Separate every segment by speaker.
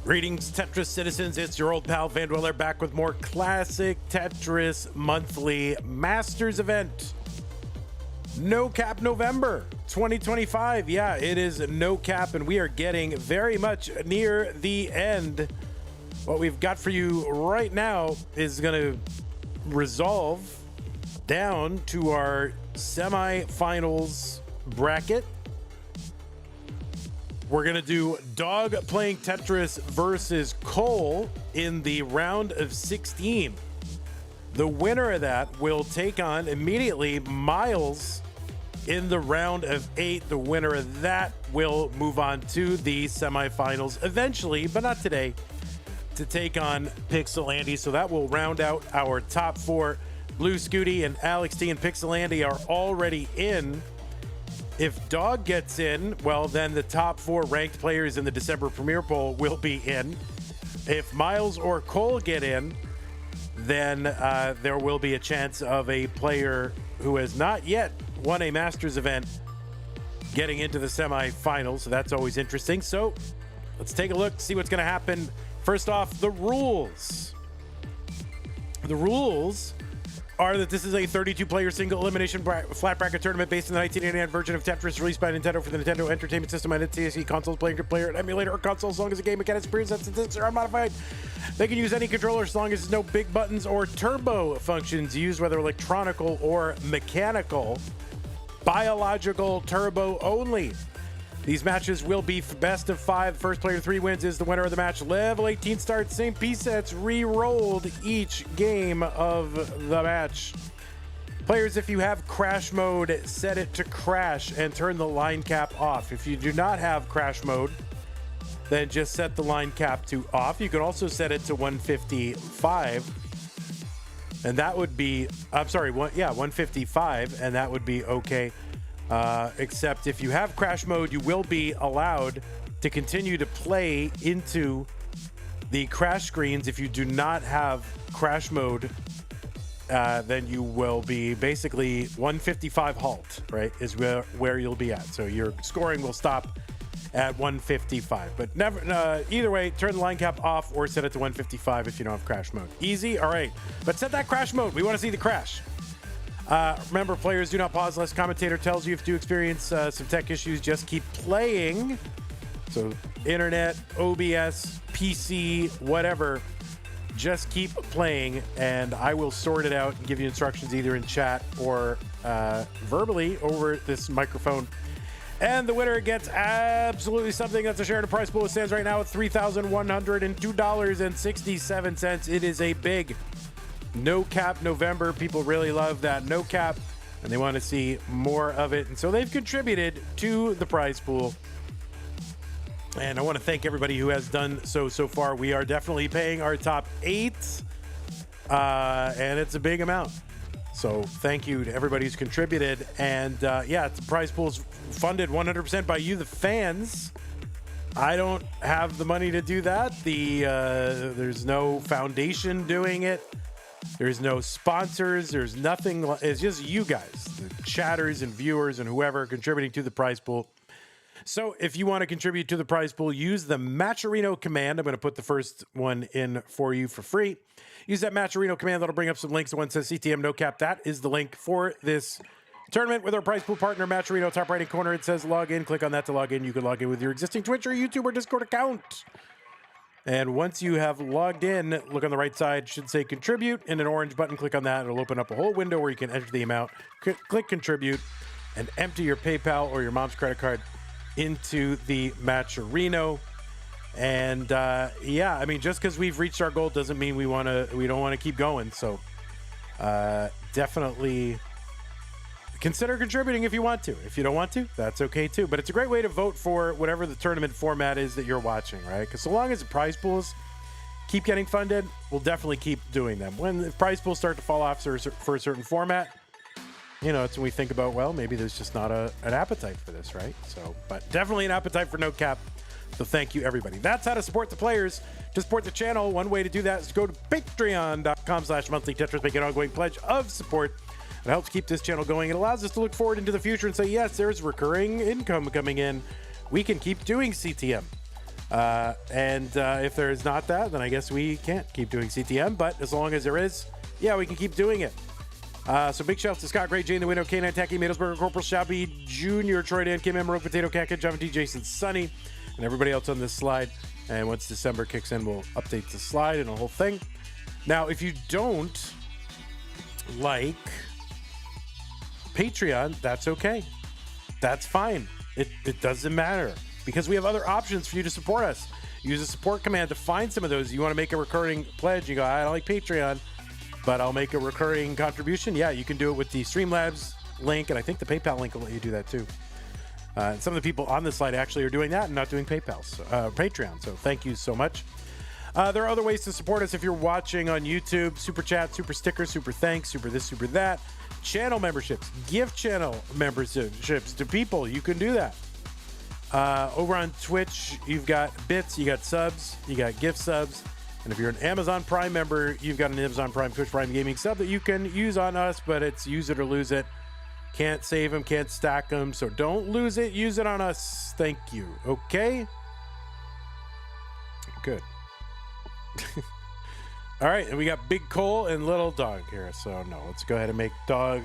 Speaker 1: Greetings, Tetris citizens. It's your old pal Van Dweller back with more classic Tetris monthly Masters event. No Cap November 2025. Yeah, it is no cap, and we are getting very much near the end. What we've got for you right now is going to resolve down to our semifinals bracket. We're going to do Dog playing Tetris versus Cole in the round of 16. The winner of that will take on immediately Myles in the round of 8. The winner of that will move on to the semifinals eventually, but not today, to take on Pixel Andy. So that will round out our top 4. Blue Scooty and Alex T and Pixel Andy are already in. If Dog gets in, well, then the top 4 ranked players in the December Premier Poll will be in. If Myles or Cole get in, then there will be a chance of a player who has not yet won a Masters event getting into the semifinals. So that's always interesting. So let's take a look, see what's going to happen. First off, the rules. The rules are that this is a 32-player single elimination flat bracket tournament based on the 1989 version of Tetris released by Nintendo for the Nintendo Entertainment System and NTSC consoles. Playing to player, an emulator, or console as long as the game mechanics, experience, and statistics are unmodified. They can use any controller as long as there's no big buttons or turbo functions used, whether electronical or mechanical. Biological turbo only. These matches will be best of 5. First player to 3 wins is the winner of the match. Level 18 starts, same piece sets re-rolled each game of the match. Players, if you have crash mode, set it to crash and turn the line cap off. If you do not have crash mode, then just set the line cap to off. You can also set it to 155. And that would be, 155, and that would be okay. Except if you have crash mode, you will be allowed to continue to play into the crash screens. If you do not have crash mode, then you will be basically 155 halt, right, is where you'll be at. So your scoring will stop at 155. But never, either way, turn the line cap off or set it to 155 if you don't have crash mode. Easy? All right. But set that crash mode. We want to see the crash. Remember, players do not pause unless commentator tells you. If you experience some tech issues, just keep playing. So internet, OBS, PC, whatever, just keep playing, and I will sort it out and give you instructions either in chat or verbally over this microphone. And the winner gets absolutely something. That's a share in the prize pool. It stands right now at $3,102.67. It is a big no cap November. People really love that no cap, and they want to see more of it. And so they've contributed to the prize pool. And I want to thank everybody who has done so far. We are definitely paying our top 8, and it's a big amount. So thank you to everybody who's contributed. And yeah, the prize pool is funded 100% by you, the fans. I don't have the money to do that. There's no foundation doing it. There's no sponsors. There's nothing. It's just you guys, the chatters and viewers and whoever contributing to the prize pool. So if you want to contribute to the prize pool, use the Matcherino command. I'm going to put the first one in for you for free. Use that Matcherino command. That'll bring up some links. The one says CTM no cap. That is the link for this tournament with our prize pool partner, Matcherino. Top right hand corner, it says log in. Click on that to log in. You can log in with your existing Twitch or YouTube or Discord account. And once you have logged in, look on the right side, should say contribute, and an orange button. Click on that. It'll open up a whole window where you can enter the amount. Click contribute and empty your PayPal or your mom's credit card into the Matcherino. And yeah, I mean, just because we've reached our goal doesn't mean we don't want to keep going. So definitely consider contributing if you want to. If you don't want to, that's okay too. But it's a great way to vote for whatever the tournament format is that you're watching, right? Because so long as the prize pools keep getting funded, we'll definitely keep doing them. When the prize pools start to fall off for a certain format, you know, it's when we think about, well, maybe there's just not an appetite for this, right? So, but definitely an appetite for no cap. So thank you, everybody. That's how to support the players. To support the channel, one way to do that is to go to patreon.com/monthly Tetris, make an ongoing pledge of support. It helps keep this channel going. It allows us to look forward into the future and say, yes, there's recurring income coming in. We can keep doing CTM. And if there is not that, then I guess we can't keep doing CTM. But as long as there is, yeah, we can keep doing it. So big shout out to Scott, Great Jane, The Window, K9 Tacky, Middlesbrough, Corporal Shabby, Junior, Troy Dan, Kim, Emerald, Potato Cat, Java D, Jason, Sunny, and everybody else on this slide. And once December kicks in, we'll update the slide and the whole thing. Now, if you don't like Patreon, that's okay. That's fine. It doesn't matter because we have other options for you to support us. Use a support command to find some of those. You want to make a recurring pledge. You go, I don't like Patreon, but I'll make a recurring contribution. Yeah, you can do it with the Streamlabs link, and I think the PayPal link will let you do that too. And some of the people on this slide actually are doing that and not doing Patreon. So thank you so much. There are other ways to support us if you're watching on YouTube. Super chat, super sticker, super thanks, super this, super that. Channel memberships, gift channel memberships to people. You can do that. Over on Twitch, you've got bits, you got subs, you got gift subs. And if you're an Amazon Prime member, you've got an Amazon Prime, Twitch Prime Gaming sub that you can use on us, but it's use it or lose it. Can't save them, can't stack them. So don't lose it. Use it on us. Thank you. Okay? Good. All right. And we got Big Cole and Little Dog here. So, no, let's go ahead and make Dog,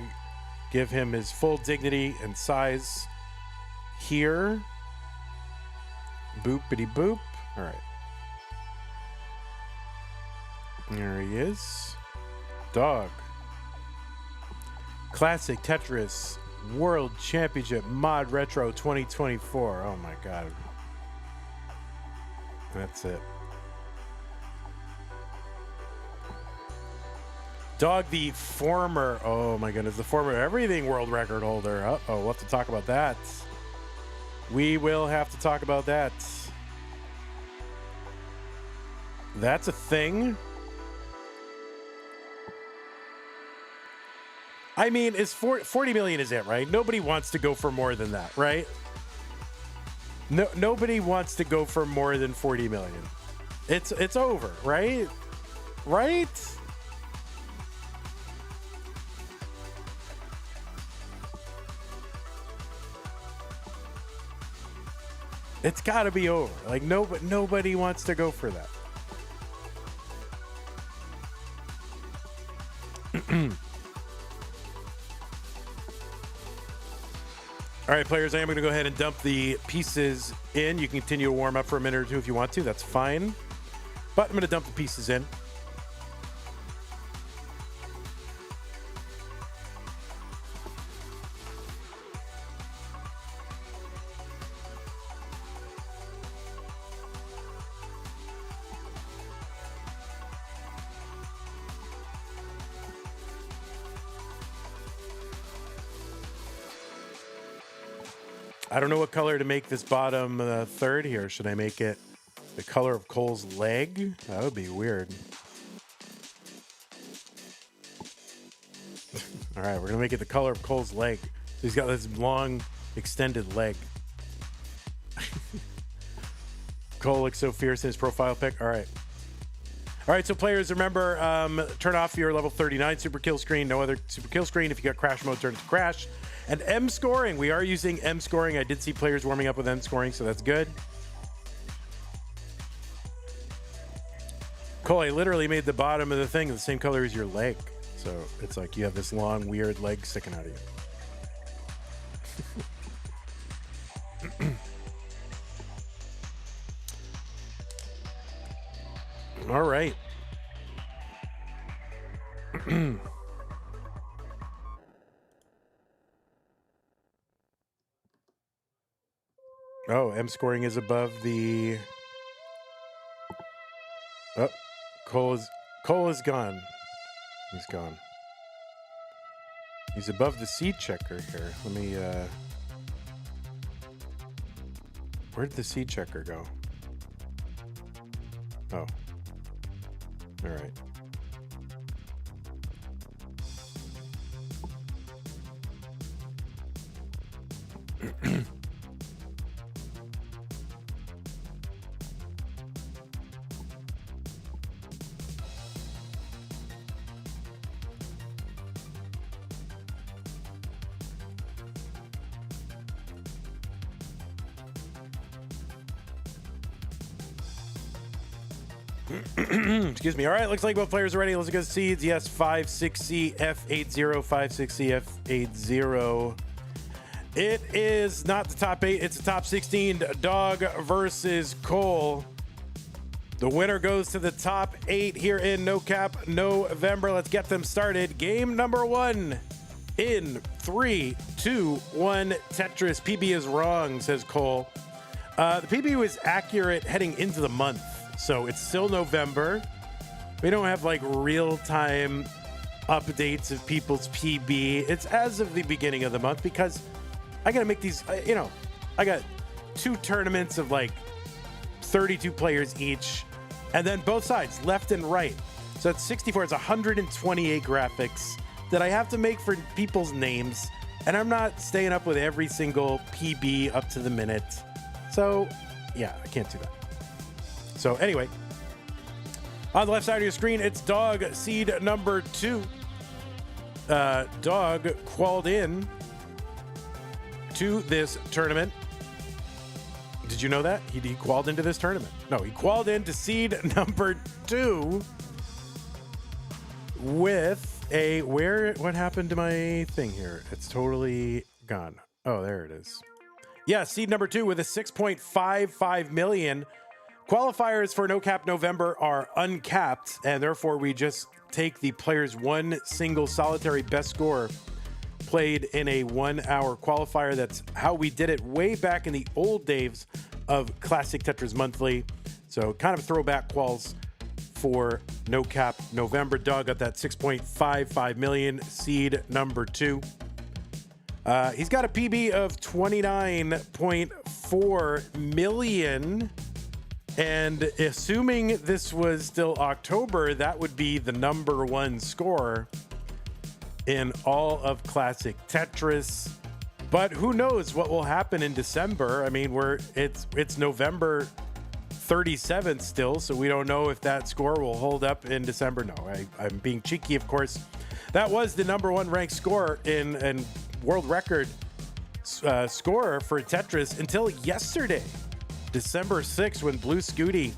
Speaker 1: give him his full dignity and size here. Boopity boop. All right. There he is. Dog. Classic Tetris World Championship Mod Retro 2024. Oh my God. That's it. Dog, the former, oh my goodness, the former everything world record holder. Uh-oh, we'll have to talk about that. We will have to talk about that. That's a thing. I mean, it's 40 million is it, right? Nobody wants to go for more than that, right? No, nobody wants to go for more than 40 million. It's over, right? Right? It's got to be over. Like nobody wants to go for that. All right, players, I am going to go ahead and dump the pieces in. You can continue to warm up for a minute or two if you want to. That's fine. But I'm going to dump the pieces in. I don't know what color to make this bottom third here. Should I make it the color of Cole's leg? That would be weird. All right, we're going to make it the color of Cole's leg. He's got this long, extended leg. Cole looks so fierce in his profile pic. All right. All right, so players, remember, turn off your level 39 super kill screen. No other super kill screen. If you got crash mode, turn it to crash. And M scoring. We are using M scoring. I did see players warming up with M scoring, so that's good. Cole, I literally made the bottom of the thing the same color as your leg. So it's like you have this long, weird leg sticking out of you. All right. Oh, M scoring is above the... Oh, Cole is gone. He's gone. He's above the seed checker here. Let me, where did the seed checker go? Oh. All right. Excuse me. All right, looks like both players are ready. Let's go seeds. Yes, 5-6C F80, 5-6C F80. It is not the top 8, it's the top 16. Dog versus Cole. The winner goes to the top 8 here in No Cap November. Let's get them started. Game number 1 in 3, 2, 1. Tetris. PB is wrong, says Cole. The PB was accurate heading into the month, so it's still November. We don't have like real-time updates of people's PB. It's as of the beginning of the month because I got to make these, I got 2 tournaments of like 32 players each, and then both sides, left and right. So it's 64, it's 128 graphics that I have to make for people's names, and I'm not staying up with every single PB up to the minute. So yeah, I can't do that. So anyway, on the left side of your screen, it's Dog, seed number 2. Dog qualified in to this tournament. Did you know that? He qualified into this tournament. No, he qualified into seed number 2 with a, what happened to my thing here? It's totally gone. Oh, there it is. Yeah, seed number 2 with a 6.55 million. Qualifiers for No Cap November are uncapped, and therefore we just take the player's one single solitary best score played in a 1-hour qualifier. That's how we did it way back in the old days of Classic Tetris Monthly. So kind of throwback quals for No Cap November. Dog got that 6.55 million, seed number 2. He's got a PB of 29.4 million. And assuming this was still October, that would be the number 1 score in all of Classic Tetris. But who knows what will happen in December? I mean, it's November 37th still, so we don't know if that score will hold up in December. No, I'm being cheeky, of course. That was the number 1 ranked score in world record score for Tetris until yesterday, December 6th, when Blue Scooty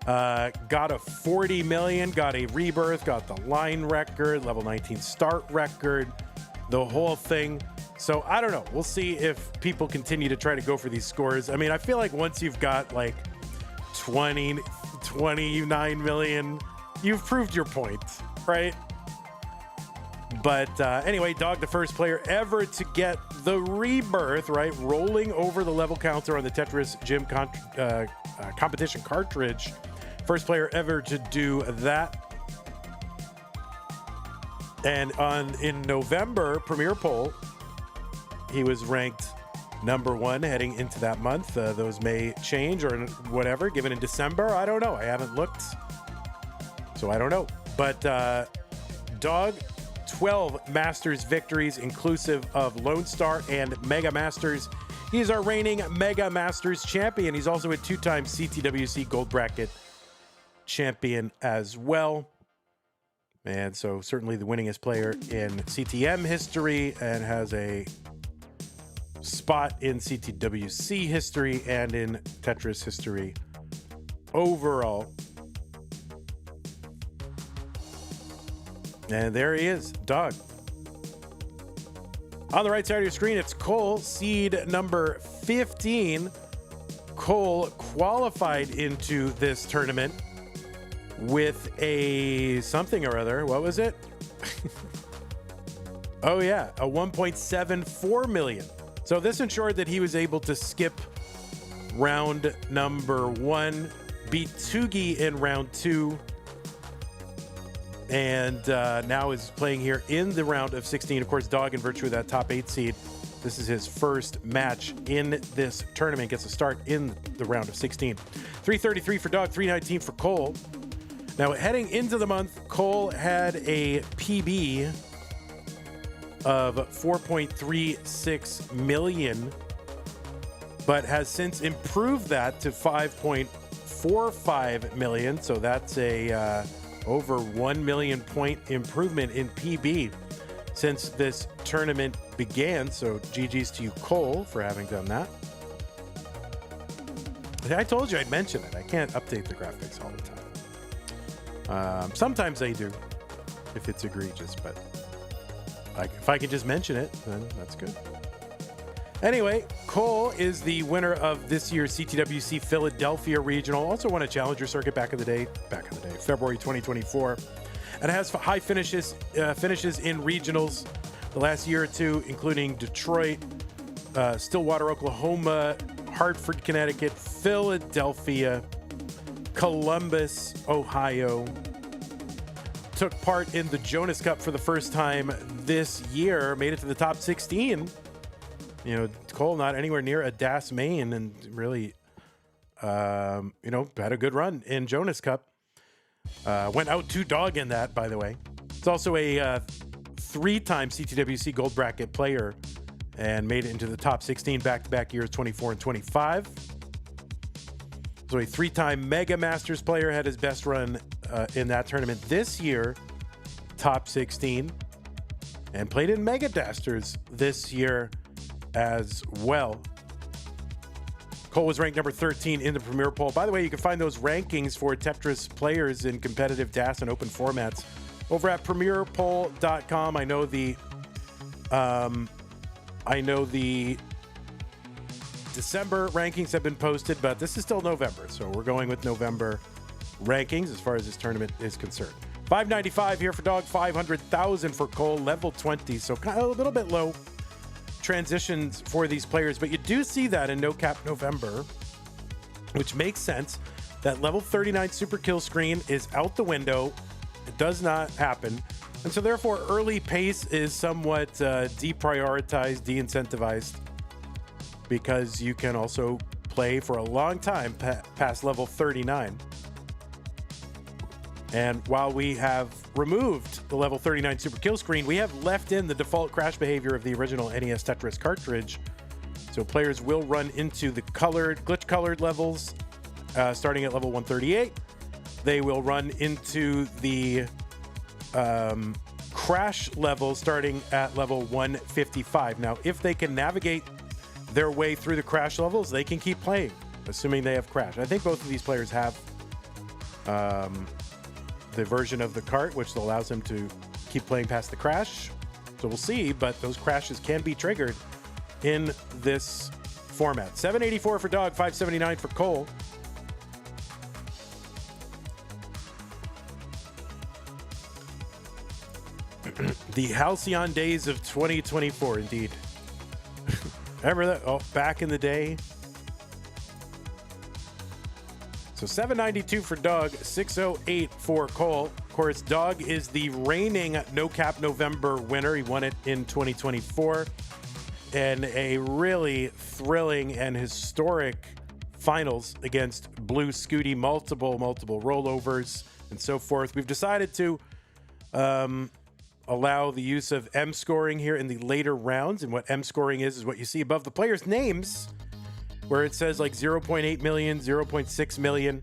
Speaker 1: got a 40 million, got a rebirth, got the line record, level 19 start record, the whole thing. So I don't know. We'll see if people continue to try to go for these scores. I mean, I feel like once you've got like 29 million, you've proved your point, right? But anyway, Dog, the first player ever to get the rebirth, right? Rolling over the level counter on the Tetris Gym competition cartridge. First player ever to do that. And in November, Premier Poll, he was ranked number 1 heading into that month. Those may change or whatever, given in December. I don't know. I haven't looked, so I don't know. But Dog, 12 Masters victories, inclusive of Lone Star and Mega Masters. He's our reigning Mega Masters champion. He's also a 2-time CTWC Gold Bracket champion as well. And so certainly the winningest player in CTM history, and has a spot in CTWC history and in Tetris history overall. And there he is, Dog. On the right side of your screen, it's Cole, seed number 15. Cole qualified into this tournament with a something or other. What was it? Oh yeah, a 1.74 million. So this ensured that he was able to skip round number 1, beat Tugi in round 2, and now is playing here in the round of 16. Of course, Dog, in virtue of that top 8 seed, this is his first match in this tournament. Gets a start in the round of 16. 333 for Dog, 319 for Cole. Now, heading into the month, Cole had a PB of 4.36 million, but has since improved that to 5.45 million. So that's a over 1 million point improvement in PB since this tournament began. So GG's to you, Cole, for having done that. I told you I'd mention it. I can't update the graphics all the time. Sometimes they do, if it's egregious, but if I can just mention it, then that's good. Anyway, Cole is the winner of this year's CTWC Philadelphia Regional. Also won a Challenger Circuit back in the day, February 2024. And it has high finishes in regionals the last year or two, including Detroit, Stillwater, Oklahoma, Hartford, Connecticut, Philadelphia, Columbus, Ohio. Took part in the Jonas Cup for the first time this year, made it to the top 16. You know, Cole not anywhere near a DAS main, and really, had a good run in Jonas Cup. Went out 2-dog in that, by the way. It's also a 3-time CTWC Gold Bracket player and made it into the top 16 back-to-back years, 24 and 25. So a 3-time Mega Masters player, had his best run in that tournament this year, top 16, and played in Mega Masters this year as well. Cole was ranked number 13 in the Premier Poll. By the way, you can find those rankings for Tetris players in competitive DAS and open formats over at premierpoll.com. I know the December rankings have been posted, but this is still November, so we're going with November rankings as far as this tournament is concerned. 595 here for Dog, 500,000 for Cole, level 20, so kind of a little bit low transitions for these players, but you do see that in No Cap November, which makes sense. That level 39 super kill screen is out the window. It does not happen, and so therefore early pace is somewhat deprioritized, de-incentivized, because you can also play for a long time past level 39. And while we have removed the level 39 super kill screen, we have left in the default crash behavior of the original NES Tetris cartridge. So players will run into the glitch colored levels starting at level 138. They will run into the crash level starting at level 155. Now, if they can navigate their way through the crash levels, they can keep playing, assuming they have crash. I think both of these players have the version of the cart which allows them to keep playing past the crash. So we'll see, but those crashes can be triggered in this format. 784 for Dog, 579 for Cole. The halcyon days of 2024, indeed. Remember that? Oh, back in the day. So 792 for Dog, 608 for Cole. Of course, Dog is the reigning No Cap November winner. He won it in 2024. And a really thrilling and historic finals against Blue Scooty, multiple rollovers and so forth. We've decided to allow the use of M scoring here in the later rounds. And what M scoring is what you see above the players' names, where it says like 0.8 million, 0.6 million.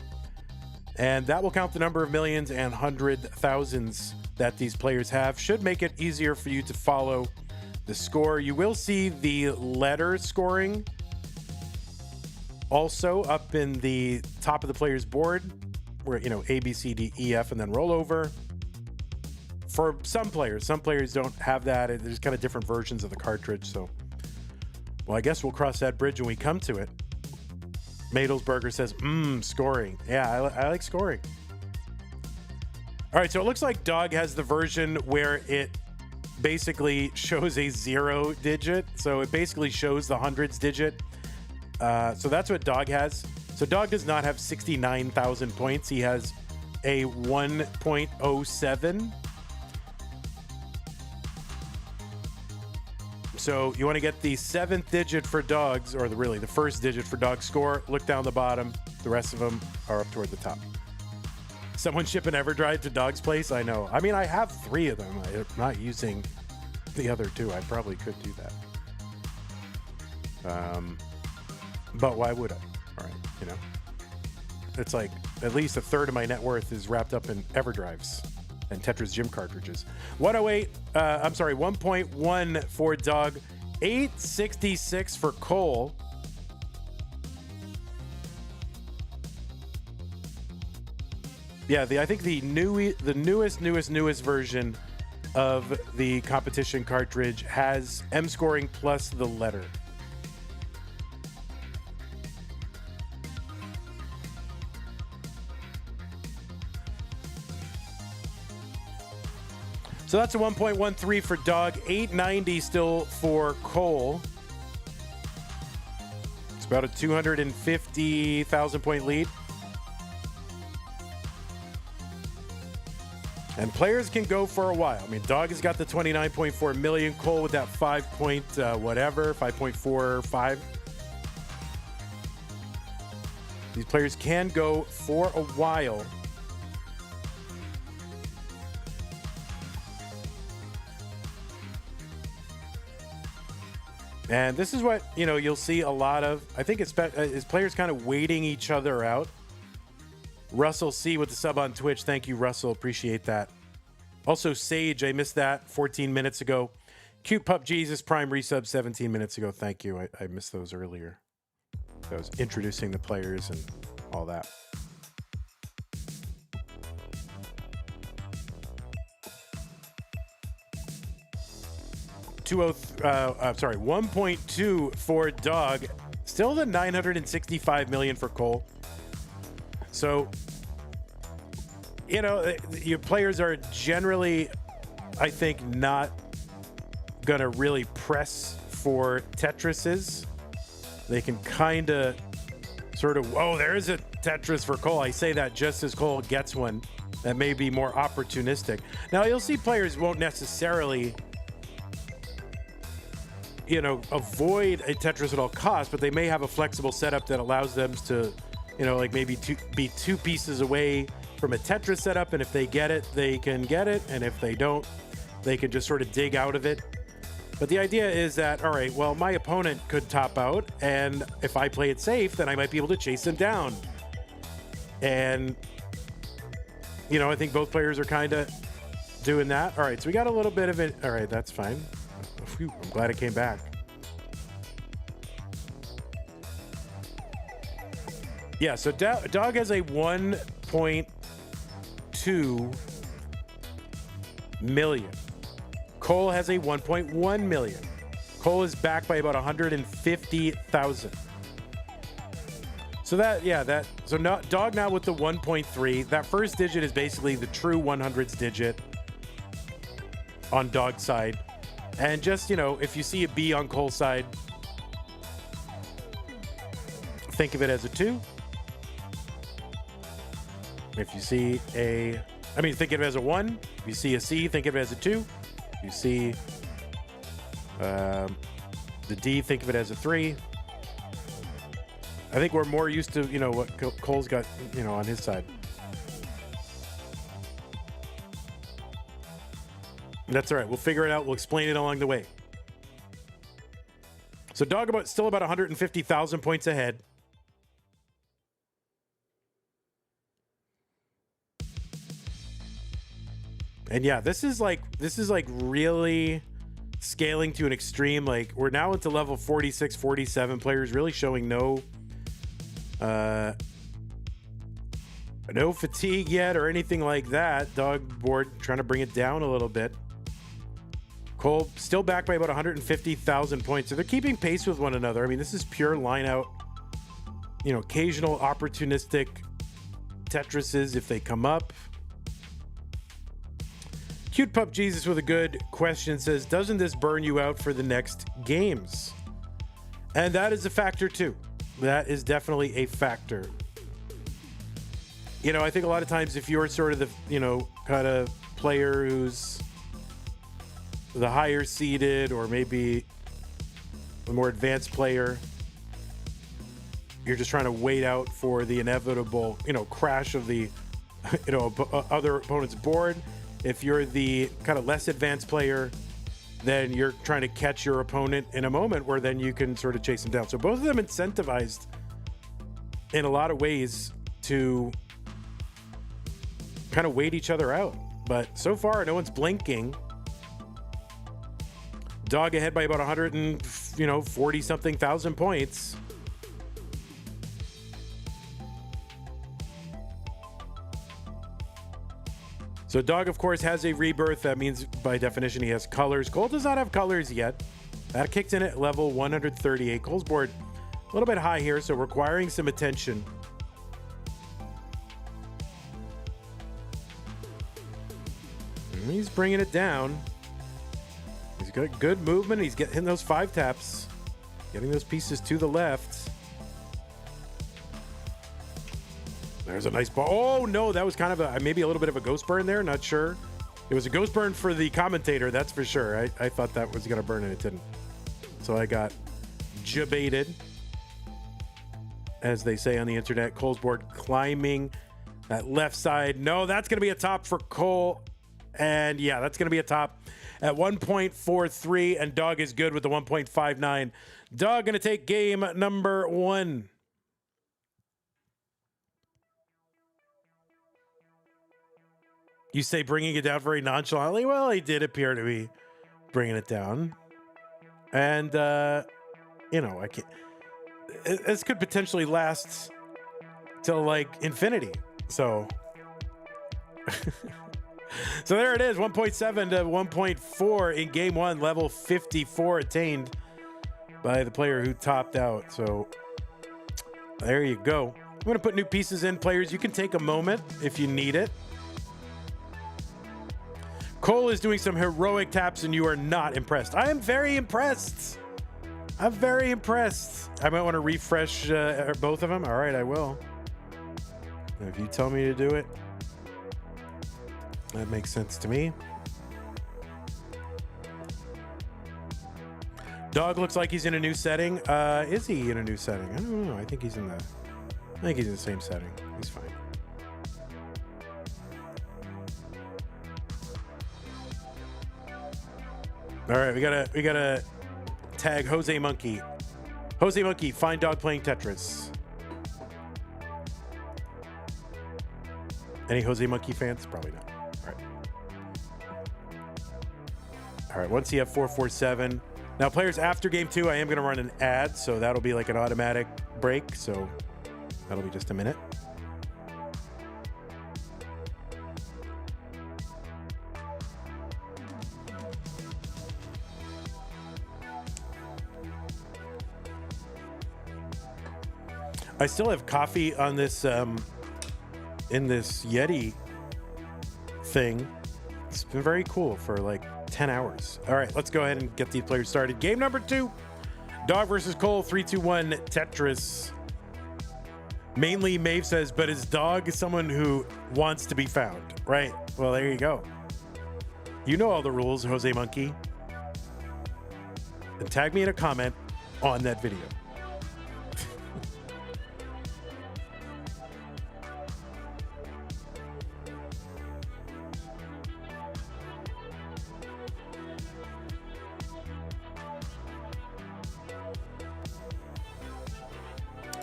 Speaker 1: And that will count the number of millions and 100,000s that these players have. Should make it easier for you to follow the score. You will see the letter scoring also up in the top of the player's board, where, you know, A, B, C, D, E, F, and then rollover. For some players don't have that. There's kind of different versions of the cartridge. So, well, I guess we'll cross that bridge when we come to it. Madelsberger says, scoring. Yeah, I like scoring. All right, so it looks like Dog has the version where it basically shows a 0 digit. So it basically shows the hundreds digit. So that's what Dog has. So Dog does not have 69,000 points. He has a 1.07. So you want to get the 7th digit for Dogs, or the first digit for Dog's score. Look down the bottom. The rest of them are up toward the top. Someone ship an EverDrive to Dog's place? I know. I mean, I have 3 of them. I'm not using the other 2. I probably could do that. But why would I? All right, you know. It's like at least a third of my net worth is wrapped up in EverDrives and Tetris Gym cartridges. 1.1 for Dog, 866 for Cole. Yeah, I think the newest version of the competition cartridge has M scoring plus the letter. So that's a 1.13 for Dog, 890 still for Cole. It's about a 250,000 point lead. And players can go for a while. I mean, Dog has got the 29.4 million. Cole with that 5.45. These players can go for a while. And this is what, you'll see a lot of. I think it's players kind of waiting each other out. Russell C with the sub on Twitch. Thank you, Russell. Appreciate that. Also, Sage, I missed that 14 minutes ago. Cute Pup Jesus Prime resub 17 minutes ago. Thank you. I missed those earlier. I was introducing the players and all that. 1.2 for Dog. Still the 965 million for Cole. So, your players are generally, I think, not going to really press for Tetrises. They can kind of sort of, there is a Tetris for Cole. I say that just as Cole gets one that may be more opportunistic. Now, you'll see players won't necessarily, avoid a Tetris at all costs, but they may have a flexible setup that allows them to, like maybe be two pieces away from a Tetris setup, and if they get it, they can get it, and if they don't, they can just sort of dig out of it. But the idea is that, all right, well, my opponent could top out, and if I play it safe, then I might be able to chase them down. And, I think both players are kind of doing that. All right, so we got a little bit of it. All right, that's fine. Phew, I'm glad it came back. Yeah, so Dog has a 1.2 million. Cole has a 1.1 million. Cole is back by about 150,000. So Dog now with the 1.3. That first digit is basically the true 100s digit on Dog's side. And just, if you see a B on Cole's side, think of it as a 2. If you see think of it as a 1. If you see a C, think of it as a 2. If you see the D, think of it as a 3. I think we're more used to, what Cole's got, on his side. That's all right. We'll figure it out. We'll explain it along the way. So Dog still about 150,000 points ahead. And yeah, this is like really scaling to an extreme. Like, we're now into level 46, 47. Players really showing no fatigue yet or anything like that. Dog board trying to bring it down a little bit. Cole still back by about 150,000 points. So they're keeping pace with one another. I mean, this is pure line out, occasional opportunistic Tetrises if they come up. Cute Pup Jesus with a good question says, doesn't this burn you out for the next games? And that is a factor too. That is definitely a factor. I think a lot of times if you're sort of the, kind of player who's the higher seeded or maybe a more advanced player, you're just trying to wait out for the inevitable, crash of the, other opponent's board. If you're the kind of less advanced player, then you're trying to catch your opponent in a moment where then you can sort of chase them down. So both of them incentivized in a lot of ways to kind of wait each other out. But so far, no one's blinking. Dog ahead by about 140 something thousand points. So Dog, of course, has a rebirth. That means, by definition, he has colors. Cole does not have colors yet. That kicked in at level 138. Cole's board a little bit high here, so requiring some attention. And he's bringing it down. He's got good movement. He's getting those 5 taps, getting those pieces to the left. There's a nice ball. Oh, no, that was kind of maybe a little bit of a ghost burn there. Not sure. It was a ghost burn for the commentator, that's for sure. I thought that was going to burn and it didn't. So I got jebaited, as they say on the internet. Cole's board climbing that left side. No, that's going to be a top for Cole. And yeah, that's going to be a top at 1.43. And Dog is good with the 1.59. Dog going to take game number 1. You say bringing it down very nonchalantly. Well, he did appear to be bringing it down. And, you know, I can't. This could potentially last till like infinity. So, so there it is, 1.7 to 1.4 in game 1, level 54 attained by the player who topped out. So there you go. I'm going to put new pieces in. Players, you can take a moment if you need it. Cole is doing some heroic taps and you are not impressed. I am very impressed. I'm very impressed. I might want to refresh both of them. All right, I will. If you tell me to do it, that makes sense to me. Dog looks like he's in a new setting. Is he in a new setting? I don't know. I think he's in the same setting. He's fine. All right, we gotta tag Jose Monkey. Jose Monkey, find Dog playing Tetris. Any Jose Monkey fans? Probably not. All right. All right, once you have 447. Now, players, after game 2, I am going to run an ad, so that'll be like an automatic break. So that'll be just a minute. I still have coffee on this in this Yeti thing. It's been very cool for like 10 hours. All right, let's go ahead and get these players started. Game number 2, Dog versus Cole, 3-2-1 Tetris. Mainly Maeve says, but is Dog someone who wants to be found? Right, well, there you go. You know all the rules, Jose Monkey. And tag me in a comment on that video.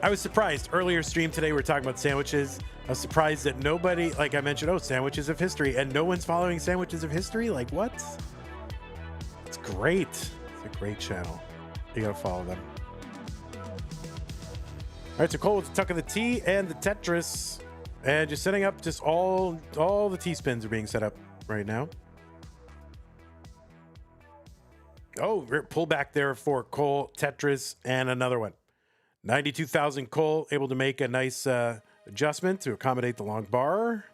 Speaker 1: I was surprised. Earlier stream today, we were talking about sandwiches. I was surprised that nobody, like I mentioned, oh, sandwiches of history, and no one's following sandwiches of history. Like, what? It's great. It's a great channel. You gotta follow them. All right, so Cole with the tuck of the T and the Tetris, and just setting up. Just all the T spins are being set up right now. Oh, pull back there for Cole, Tetris, and another one. 92,000 Cole, able to make a nice adjustment to accommodate the long bar.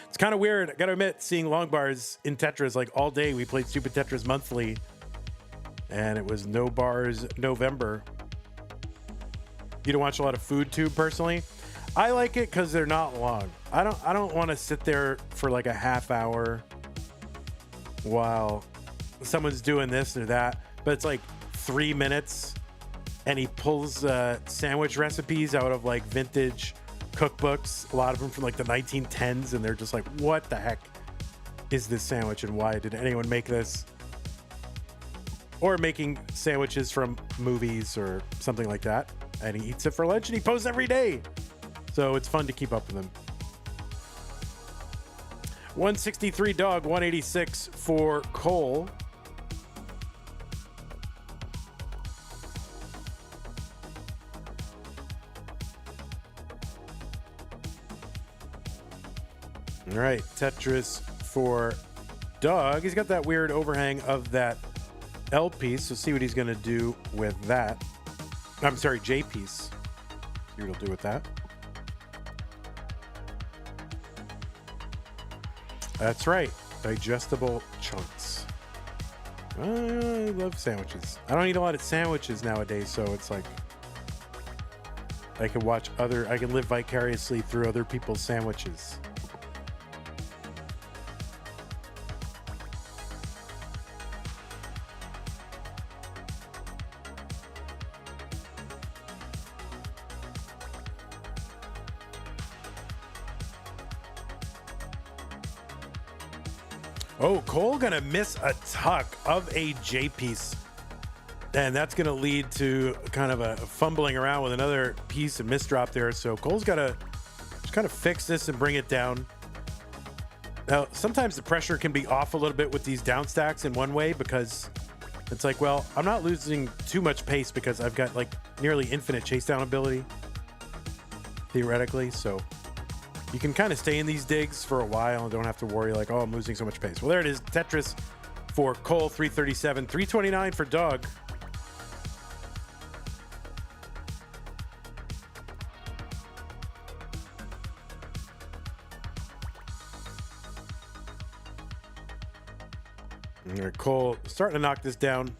Speaker 1: It's kind of weird, I gotta admit, seeing long bars in Tetris. Like all day we played Stupid Tetris Monthly and it was no bars November. You don't watch a lot of Food Tube personally. I like it because they're not long. I don't want to sit there for like a half hour while someone's doing this or that, but it's like 3 minutes. And he pulls sandwich recipes out of like vintage cookbooks, a lot of them from like the 1910s, and they're just like, what the heck is this sandwich and why did anyone make this? Or making sandwiches from movies or something like that. And he eats it for lunch and he posts every day. So it's fun to keep up with him. 163 Dog, 186 for Cole. All right, Tetris for Doug. He's got that weird overhang of that L piece. So see what he's going to do with that. I'm sorry, J piece. See what he'll do with that. That's right, digestible chunks. I love sandwiches. I don't eat a lot of sandwiches nowadays, so it's like I can live vicariously through other people's sandwiches. Oh, Cole gonna miss a tuck of a J piece. And that's gonna lead to kind of a fumbling around with another piece of misdrop there. So Cole's gotta just kind of fix this and bring it down. Now, sometimes the pressure can be off a little bit with these down stacks in one way, because it's like, well, I'm not losing too much pace because I've got like nearly infinite chase down ability, theoretically. So you can kind of stay in these digs for a while and don't have to worry like, oh, I'm losing so much pace. Well, there it is. Tetris for Cole, 337, 329 for Doug. All right, Cole starting to knock this down.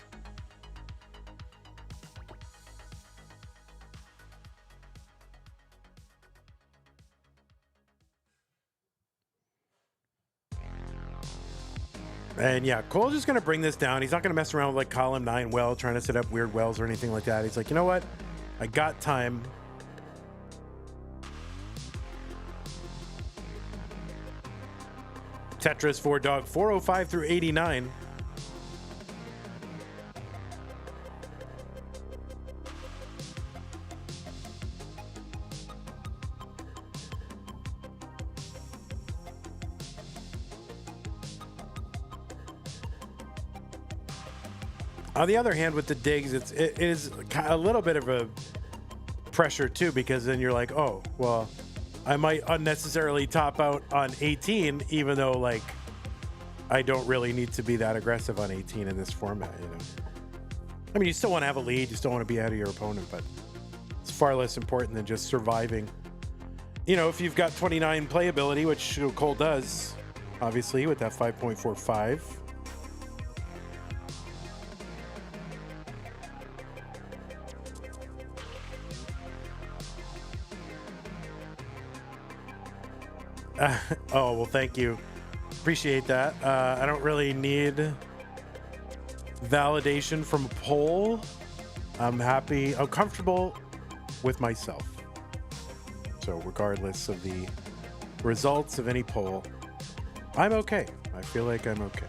Speaker 1: And yeah, Cole's just going to bring this down. He's not going to mess around with like column 9 well, trying to set up weird wells or anything like that. He's like, you know what? I got time. Tetris for Dog, 405 through 89. On the other hand, with the digs, it is a little bit of a pressure too, because then you're like, oh, well, I might unnecessarily top out on 18, even though like I don't really need to be that aggressive on 18 in this format, you know. I mean, you still want to have a lead, you still want to be ahead of your opponent, but it's far less important than just surviving. You know, if you've got 29 playability, which Cole does, obviously, with that 5.45. Oh, well, thank you. Appreciate that. I don't really need validation from a poll. I'm happy. I'm comfortable with myself. So regardless of the results of any poll, I'm okay. I feel like I'm okay.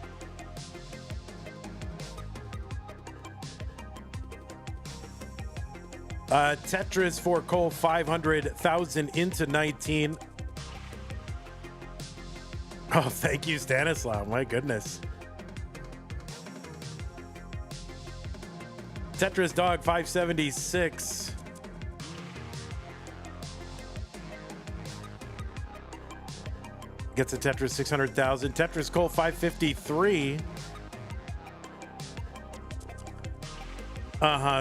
Speaker 1: Tetris for Cole, 500,000 into 19. Oh, thank you, Stanislav. My goodness. Tetris Dog, 576. Gets a Tetris, 600,000. Tetris Cole, 553.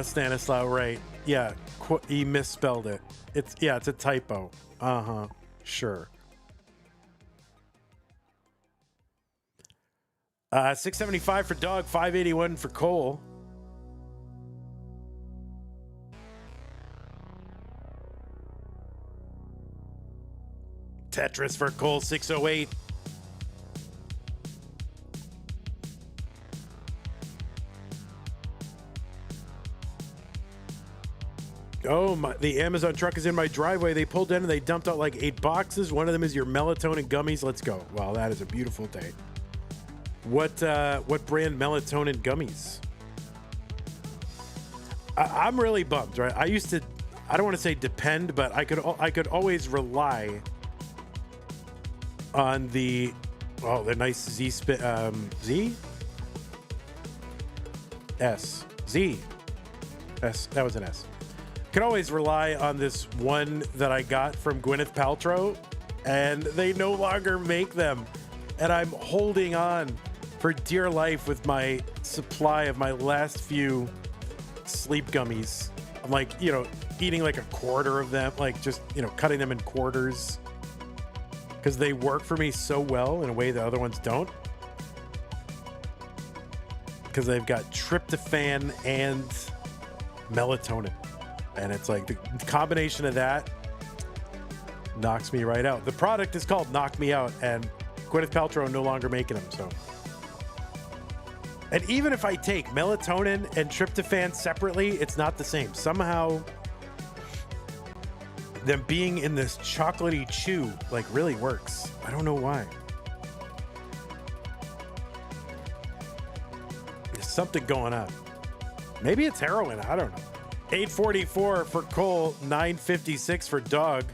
Speaker 1: Stanislav, right. Yeah, he misspelled it. It's a typo. Sure. 675 for Dog, 581 for Cole. Tetris for Cole, 608. Oh, the Amazon truck is in my driveway. They pulled in and they dumped out like 8 boxes. One of them is your melatonin gummies. Let's go. Wow, that is a beautiful day. What brand melatonin gummies? I'm really bummed, right? I don't want to say depend, but I could always rely on the nice Z S. That was an S. Could always rely on this one that I got from Gwyneth Paltrow and they no longer make them. And I'm holding on for dear life with my supply of my last few sleep gummies. I'm like, eating like a quarter of them, like just, cutting them in quarters because they work for me so well in a way the other ones don't. Because they've got tryptophan and melatonin. And it's like the combination of that knocks me right out. The product is called Knock Me Out, and Gwyneth Paltrow no longer making them. So, and even if I take melatonin and tryptophan separately, it's not the same. Somehow, them being in this chocolatey chew like really works. I don't know why. There's something going on. Maybe it's heroin. I don't know. 844 for Cole, 956 for Doug.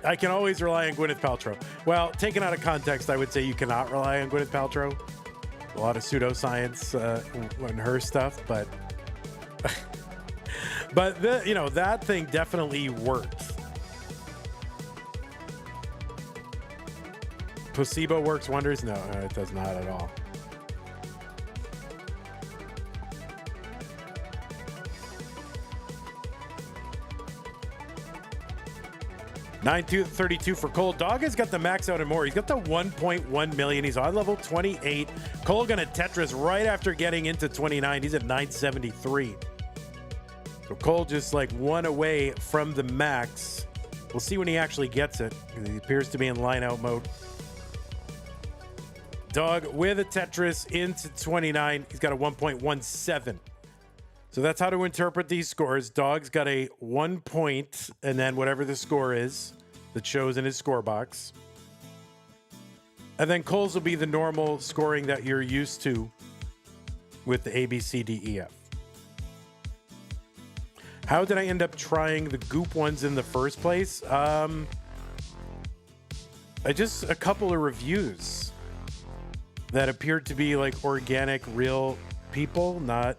Speaker 1: I can always rely on Gwyneth Paltrow. Well, taken out of context, I would say you cannot rely on Gwyneth Paltrow. A lot of pseudoscience in her stuff, but that thing definitely works. Placebo works wonders? No, it does not at all. $9.32 for Cole. Dog has got the max out and more. He's got the 1.1 million. He's on level 28. Cole gonna Tetris right after getting into 29. He's at 973. So Cole just like one away from the max. We'll see when he actually gets it. He appears to be in line out mode. Dog with a Tetris into 29. He's got a 1.17. So that's how to interpret these scores. Dog's got a 1 point, and then whatever the score is that shows in his score box. And then Cole's will be the normal scoring that you're used to with the A, B, C, D, E, F. How did I end up trying the goop ones in the first place? A couple of reviews that appeared to be like organic, real people, not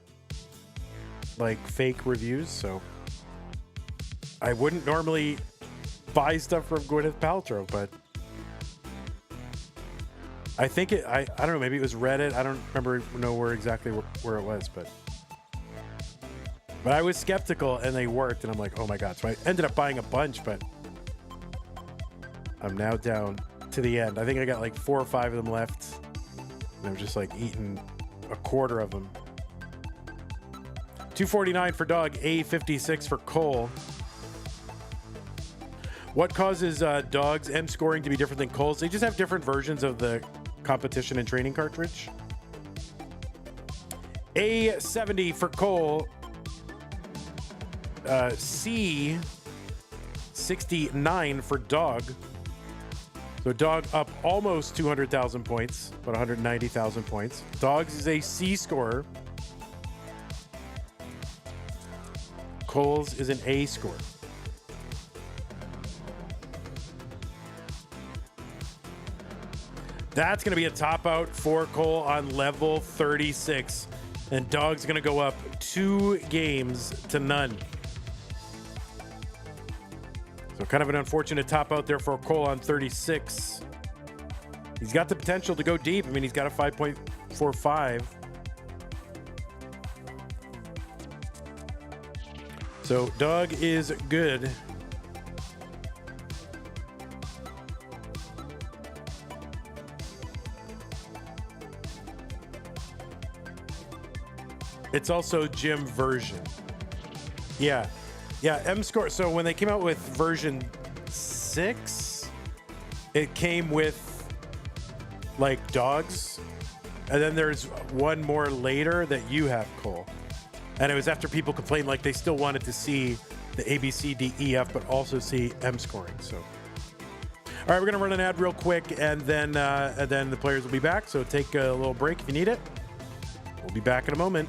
Speaker 1: like fake reviews. So I wouldn't normally buy stuff from Gwyneth Paltrow, but I think I don't know, maybe it was Reddit. I don't know where exactly where it was, but I was skeptical and they worked, and I'm like, oh my God. So I ended up buying a bunch, but I'm now down to the end. I think I got like 4 or 5 of them left, and I'm just like eating a quarter of them. $2.49 for Dog, $8.56 for Cole. What causes Dog's M scoring to be different than Cole's? They just have different versions of the competition and training cartridge. A70 for Cole. C69 for Dog. So Dog up almost 200,000 points, about 190,000 points. Dog's is a C scorer. Cole's is an A score. That's going to be a top out for Cole on level 36. And Dog's going to go up 2 games to none. So kind of an unfortunate top out there for Cole on 36. He's got the potential to go deep. I mean, he's got a 5.45. So Dog is good. It's also Gym version. Yeah. M score. So when they came out with version 6, it came with like Dogs. And then there's one more later that you have, Cole. And it was after people complained like they still wanted to see the A, B, C, D, E, F, but also see M scoring. So, all right, we're going to run an ad real quick, and then the players will be back. So take a little break if you need it. We'll be back in a moment.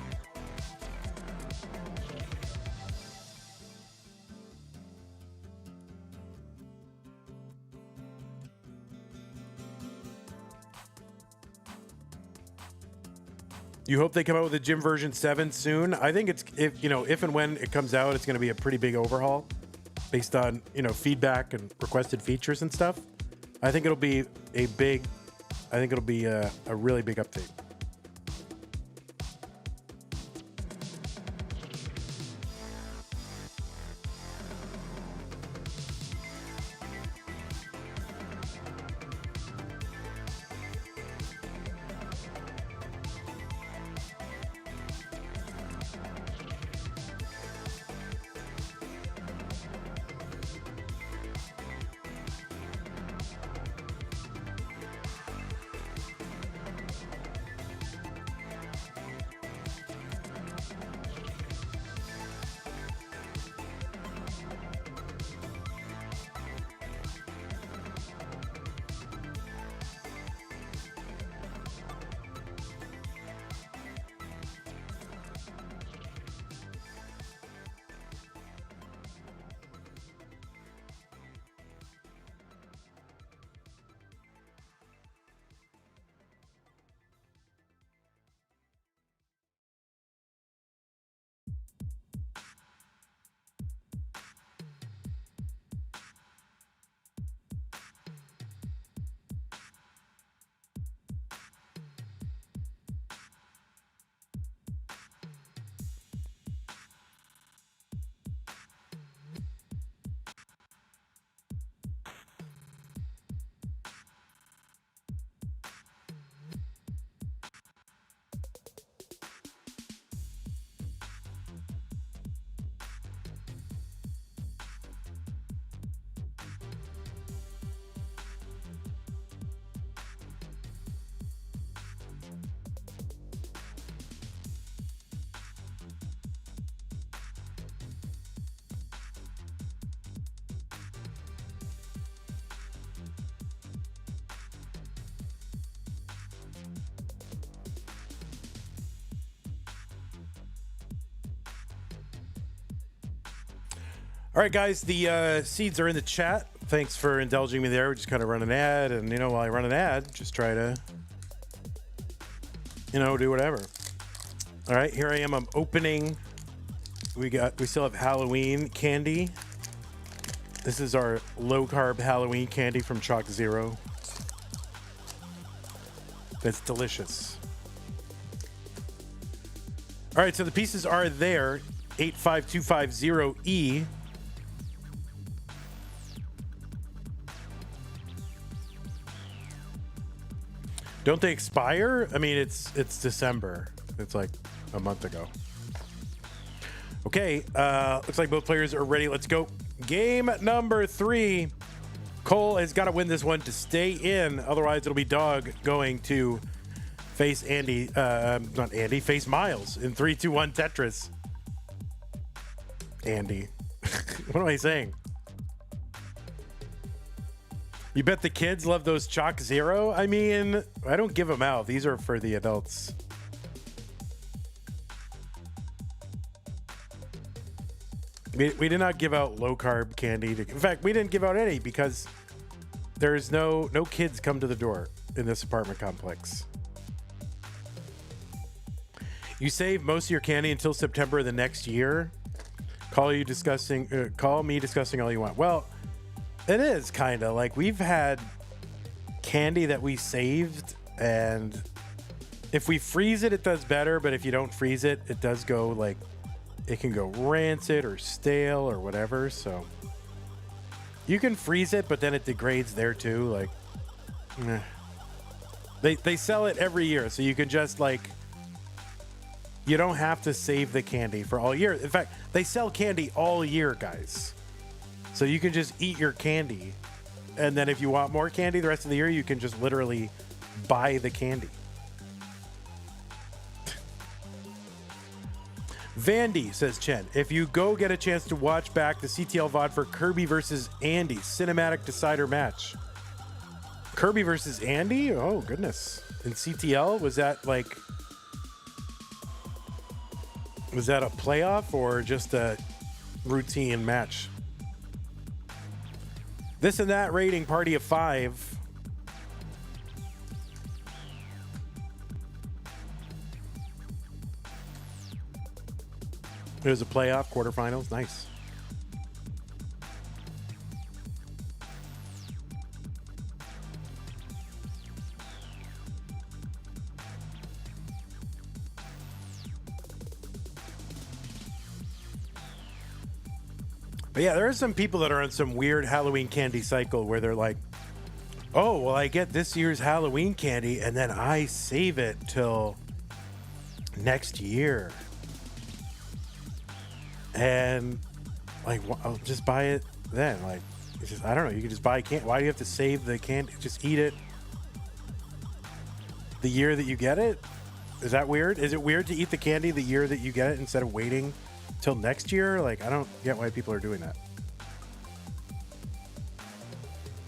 Speaker 1: You hope they come out with a gym version 7 soon. I think it's if and when it comes out, it's going to be a pretty big overhaul based on feedback and requested features and stuff. I think it'll be a really big update. All right, guys, the seeds are in the chat. Thanks for indulging me there. We just kind of run an ad, and while I run an ad, just try to, do whatever. All right, here I am. I'm opening. We still have Halloween candy. This is our low carb Halloween candy from Chalk Zero. That's delicious. All right, so the pieces are there. 85250E. Don't they expire? I mean, it's December. It's like a month ago. Okay, looks like both players are ready. Let's go. Game number 3. Cole has got to win this one to stay in. Otherwise, it'll be Dog going to face face Myles in 3, 2, 1 Tetris. Andy. What am I saying? You bet the kids love those Chalk Zero? I mean, I don't give them out. These are for the adults. We did not give out low carb candy. In fact, we didn't give out any because there's no kids come to the door in this apartment complex. You save most of your candy until September of the next year. Call me discussing all you want. Well, it is kind of like we've had candy that we saved, and if we freeze it, it does better. But if you don't freeze it, it does go like, it can go rancid or stale or whatever. So you can freeze it, but then it degrades there too. Like, they sell it every year, so you can just you don't have to save the candy for all year. In fact, they sell candy all year, guys. So you can just eat your candy. And then if you want more candy the rest of the year, you can just literally buy the candy. Vandy, says Chen, if you go get a chance to watch back the CTL VOD for Kirby versus Andy, cinematic decider match. Kirby versus Andy? Oh, goodness. In CTL, was that a playoff or just a routine match? This and that rating, party of 5. It was a playoff quarterfinals. Nice. But yeah, there are some people that are on some weird Halloween candy cycle where they're like, oh, well, I get this year's Halloween candy and then I save it till next year. And like, I'll just buy it then. Like, it's just, I don't know. You can just buy candy. Why do you have to save the candy? Just eat it the year that you get it? Is that weird? Is it weird to eat the candy the year that you get it instead of waiting till next year? Like, I don't get why people are doing that.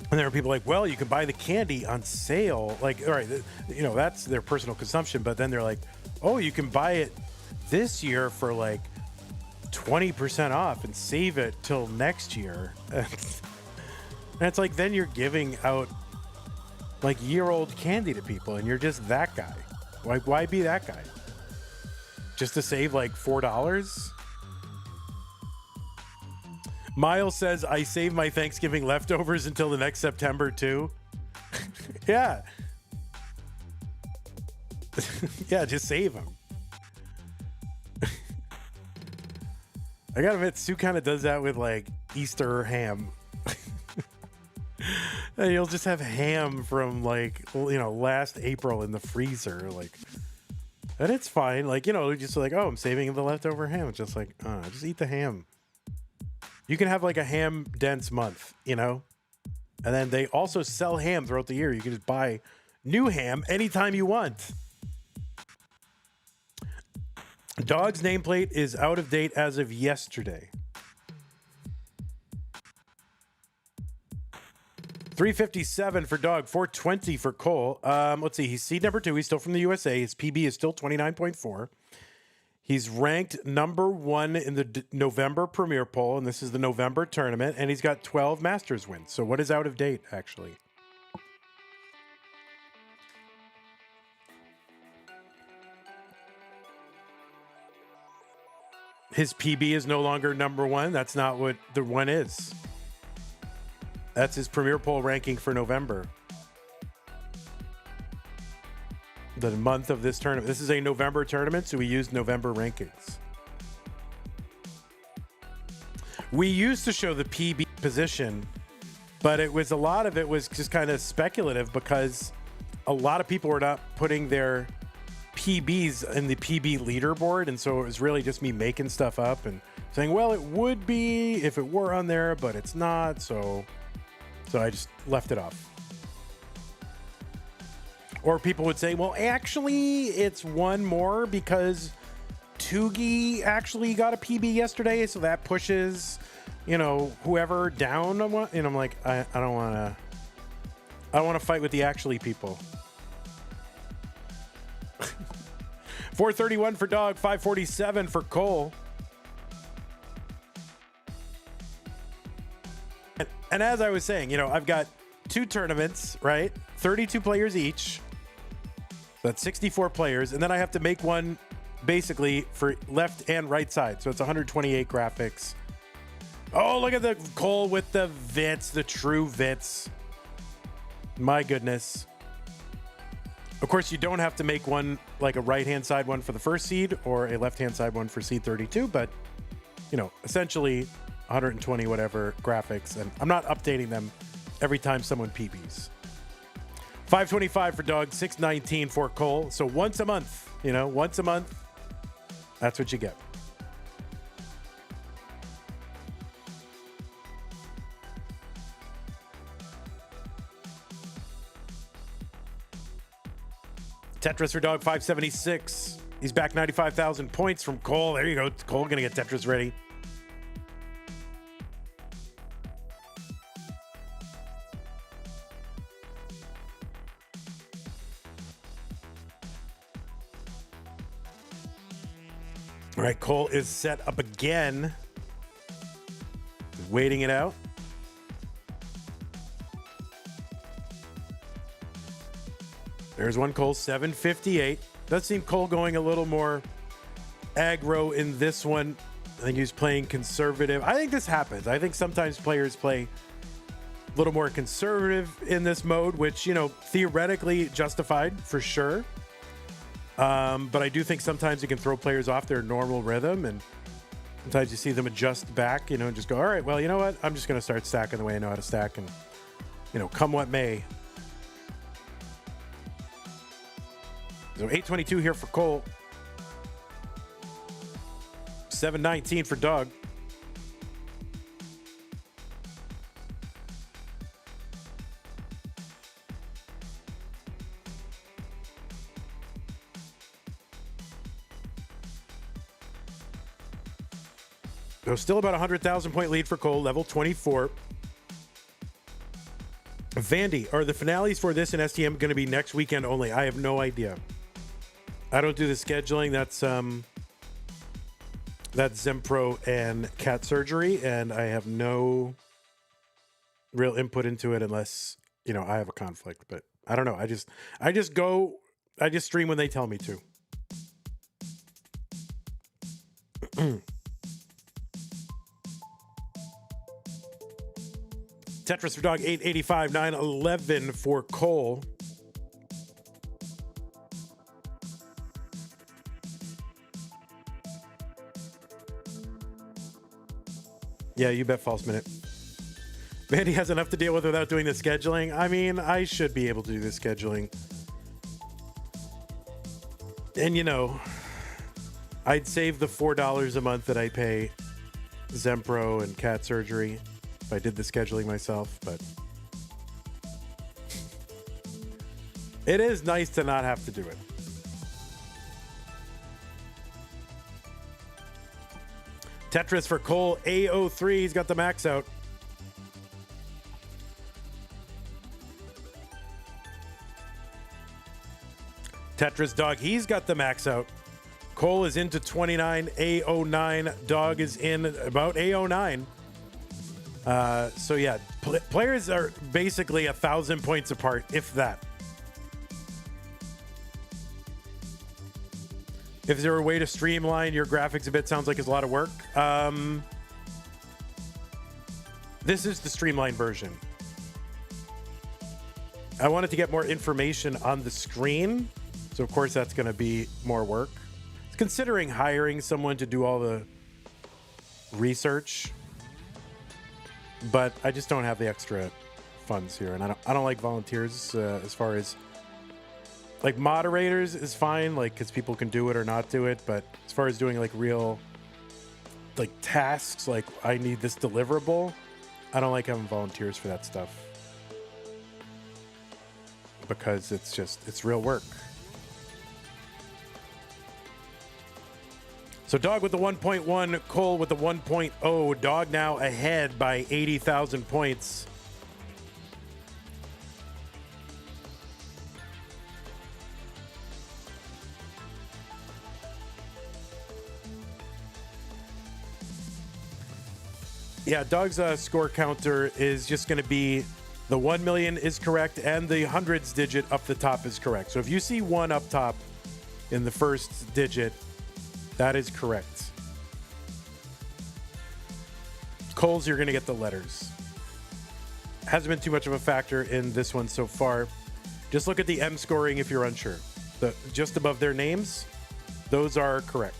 Speaker 1: And there are people like, well, you can buy the candy on sale. Like, all right, you know, that's their personal consumption. But then they're like, oh, you can buy it this year for like 20% off and save it till next year. And it's like, then you're giving out like year-old candy to people and you're just that guy. Why be that guy? Just to save like $4? Myles says, I save my Thanksgiving leftovers until the next September too. Yeah. Yeah, just save them. I gotta admit, Sue kind of does that with like Easter ham. And you'll just have ham from like, you know, last April in the freezer. Like, and it's fine. Like, you know, just like, oh, I'm saving the leftover ham. It's just like, just eat the ham. You can have like a ham dense month, you know? And then they also sell ham throughout the year. You can just buy new ham anytime you want. Dog's nameplate is out of date as of yesterday. 357 for Dog, 420 for Cole. Let's see. He's seed number 2. He's still from the USA. His PB is still 29.4. He's ranked number 1 in the November Premier Poll, and this is the November tournament, and he's got 12 Masters wins. So what is out of date, actually? His PB is no longer number 1. That's not what the one is. That's his Premier Poll ranking for November. The month of this tournament. This is a November tournament, so we used November rankings. We used to show the PB position, but it was a lot of it was just kind of speculative because a lot of people were not putting their PBs in the PB leaderboard, and so it was really just me making stuff up and saying, well, it would be if it were on there, but it's not, so I just left it off. Or people would say, well, actually, it's one more because Tugi actually got a PB yesterday, so that pushes, you know, whoever down. And I'm like, I don't want to fight with the actually people. 431 for Dog, 547 for Cole. And as I was saying, you know, I've got 2 tournaments, right? 32 players each. That's 64 players. And then I have to make one basically for left and right side. So it's 128 graphics. Oh, look at the Cole with the Vits, the true Vits. My goodness. Of course, you don't have to make one like a right-hand side one for the first seed or a left-hand side one for seed 32. But, you know, essentially 120 whatever graphics. And I'm not updating them every time someone PBs. 525 for Dog, 619 for Cole. So once a month, you know, once a month, that's what you get. Tetris for Dog, 576. He's back 95,000 points from Cole. There you go. Cole going to get Tetris ready. All right, Cole is set up again. Waiting it out. There's one Cole, 758. Does seem Cole going a little more aggro in this one. I think he was playing conservative. I think this happens. I think sometimes players play a little more conservative in this mode, which, you know, theoretically justified for sure. But I do think sometimes you can throw players off their normal rhythm, and sometimes you see them adjust back, you know, and just go, all right, well, you know what? I'm just going to start stacking the way I know how to stack, and, you know, come what may. So 822 here for Cole. 719 for Doug. So still about 100,000 point lead for Cole, level 24. Vandy, are the finales for this and STM going to be next weekend only? I have no idea. I don't do the scheduling. That's Zempro and Cat Surgery, and I have no real input into it unless, you know, I have a conflict. But I don't know. I just stream when they tell me to. Tetris for Dog 885, 911 for Cole. Yeah, you bet, False Minute. Mandy has enough to deal with without doing the scheduling. I mean, I should be able to do the scheduling. And, you know, I'd save the $4 a month that I pay Zempro and Cat Surgery if I did the scheduling myself, but it is nice to not have to do it. Tetris for Cole, A03. He's got the max out. Tetris Dog, he's got the max out. Cole is into 29, A09. Dog is in about A09. So yeah, players are basically 1,000 points apart, if that. If there were a way to streamline your graphics a bit, sounds like it's a lot of work. This is the streamlined version. I wanted to get more information on the screen, so of course that's going to be more work. Considering hiring someone to do all the research, but I just don't have the extra funds here, and I don't like volunteers as far as like moderators is fine, like because people can do it or not do it, but as far as doing like real like tasks, like I need this deliverable, I don't like having volunteers for that stuff because it's real work. So Dog with the 1.1, Cole with the 1.0. Dog now ahead by 80,000 points. Yeah, Dog's score counter is just going to be the 1 million is correct and the hundreds digit up the top is correct. So if you see 1 up top in the first digit, that is correct. Cole's, you're going to get the letters. Hasn't been too much of a factor in this one so far. Just look at the M scoring if you're unsure. Just above their names, those are correct.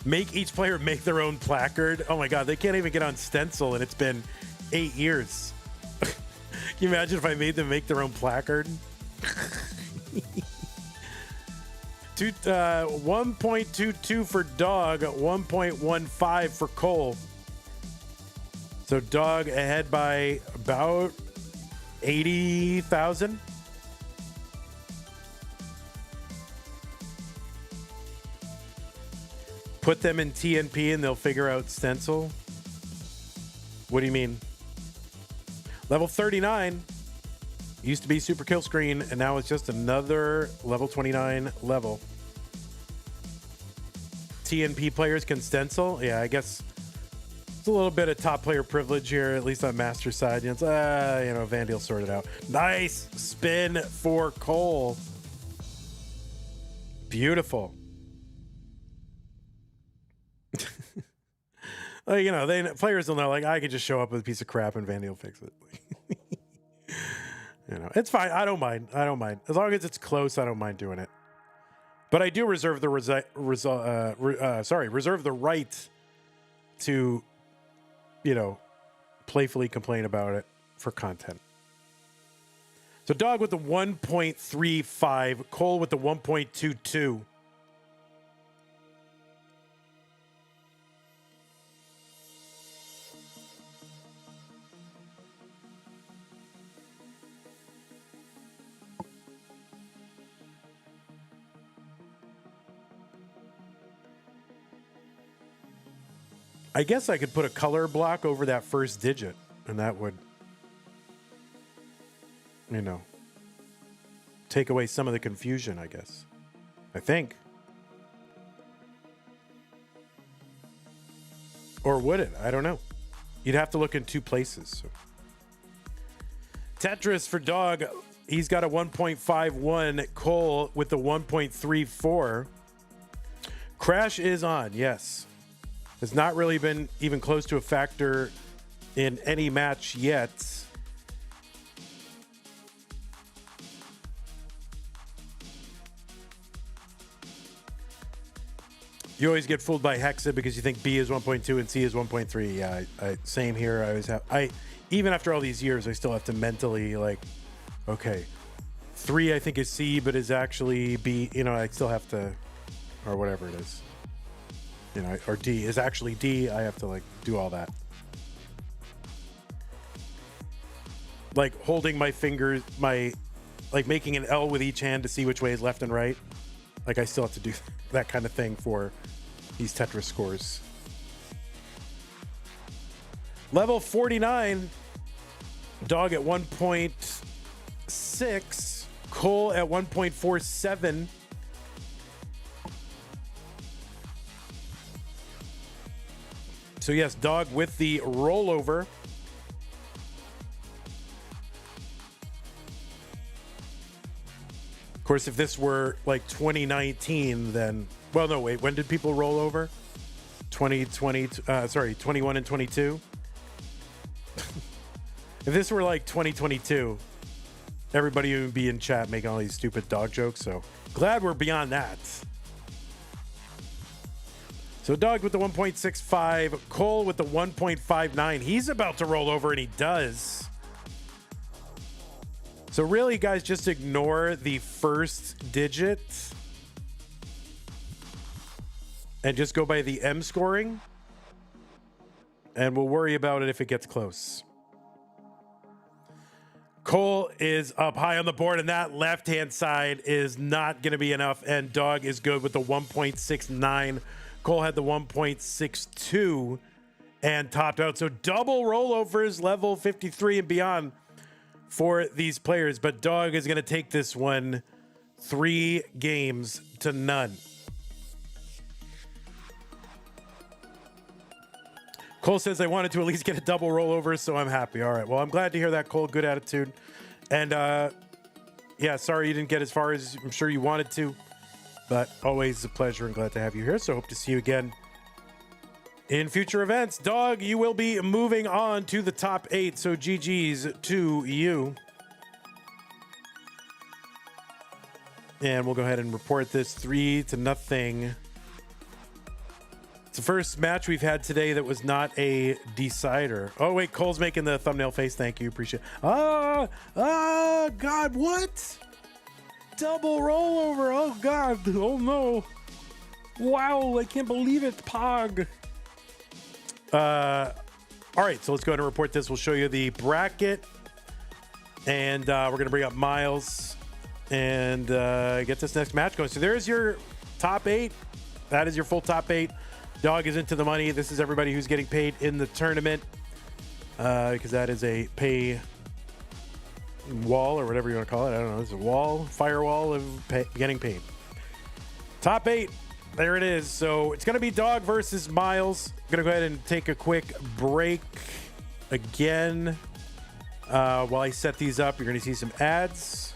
Speaker 1: Make each player make their own placard. Oh my God, they can't even get on stencil and it's been 8 years. Can you imagine if I made them make their own placard? 1.22 for Dog, 1.15 for Cole. So Dog ahead by about 80,000. Put them in TNP and they'll figure out stencil. What do you mean? Level 39 used to be super kill screen, and now it's just another level 29 level. TNP players can stencil. Yeah, I guess It's a little bit of top player privilege here, at least on master side. It's, Vandy will sort it out. Nice spin for Cole. Beautiful. Players will know, like, I could just show up with a piece of crap and Vandy will fix it. It's fine. I don't mind. As long as it's close, I don't mind doing it. But I do reserve the reserve the right to, playfully complain about it for content. So Dog with the 1.35, Cole with the 1.22. I guess I could put a color block over that first digit, and that would, take away some of the confusion, I guess. I think. Or would it? I don't know. You'd have to look in two places. So. Tetris for Dog. He's got a 1.51. Cole with the 1.34. Crash is on, yes. Has not really been even close to a factor in any match yet. You always get fooled by Hexa because you think B is 1.2 and C is 1.3. Yeah, same here. I always have. Even after all these years, I still have to mentally okay, 3 I think is C, but is actually B. I still have to, or whatever it is. Or D is actually D. I have to do all that. Holding my fingers, making an L with each hand to see which way is left and right. I still have to do that kind of thing for these Tetris scores. Level 49, Dog at 1.6, Cole at 1.47. So yes, Dog with the rollover. Of course, if this were 2019, then... Well, no, wait. When did people roll over? 21 and 22? If this were 2022, everybody would be in chat making all these stupid dog jokes, so glad we're beyond that. So Dog with the 1.65, Cole with the 1.59. He's about to roll over, and he does. So really, guys, just ignore the first digit and just go by the M scoring, and we'll worry about it if it gets close. Cole is up high on the board, and that left-hand side is not going to be enough, and Dog is good with the 1.69. Cole had the 1.62 and topped out. So double rollovers, level 53 and beyond for these players. But Dog is going to take this one 3 games to none. Cole says, I wanted to at least get a double rollover, so I'm happy. All right. Well, I'm glad to hear that, Cole. Good attitude. And, yeah, sorry you didn't get as far as I'm sure you wanted to. But always a pleasure and glad to have you here. So hope to see you again in future events. Dog, you will be moving on to the top 8. So GG's to you. And we'll go ahead and report this 3-0. It's the first match we've had today that was not a decider. Oh, wait, Cole's making the thumbnail face. Thank you. Appreciate it. God, what? Double rollover. Oh, God. Oh, no. Wow, I can't believe it. Pog. All right, so let's go ahead and report this. We'll show you the bracket. And we're going to bring up Myles and get this next match going. So there's your top 8. That is your full top 8. Dog is into the money. This is everybody who's getting paid in the tournament because that is a pay wall or whatever you want to call it. I don't know. It's a wall, firewall of getting paid. Top 8. There it is. So it's going to be Dog versus Myles. I'm going to go ahead and take a quick break again. While I set these up, you're going to see some ads.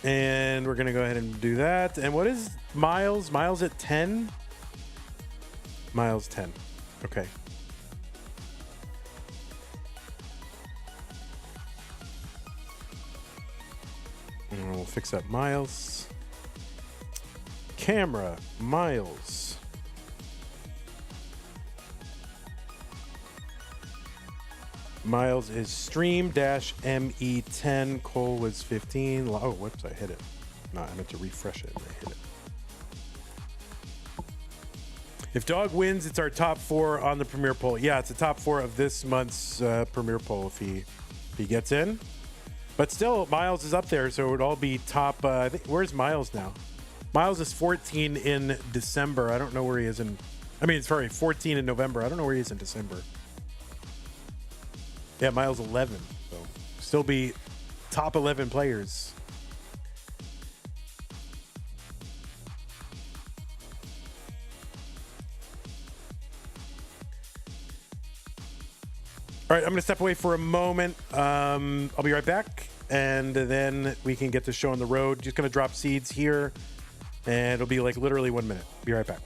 Speaker 1: And we're going to go ahead and do that. And what is Myles? Myles at 10? Myles 10. Okay. And we'll fix up Myles. Camera, Myles. Myles is stream-ME10. Cole was 15. Oh, whoops, I hit it. No, I meant to refresh it and I hit it. If Dog wins, it's our top 4 on the Premier Poll. Yeah, it's the top 4 of this month's Premier Poll if he gets in. But still, Myles is up there, so it would all be top. I think, where's Myles now? Myles is 14 in December. I don't know where he is in. I mean, sorry, 14 in November. I don't know where he is in December. Yeah, Myles 11. So still be top 11 players. All right, I'm going to step away for a moment. I'll be right back, and then we can get the show on the road. Just going to drop seeds here, and it'll be like literally 1 minute. Be right back.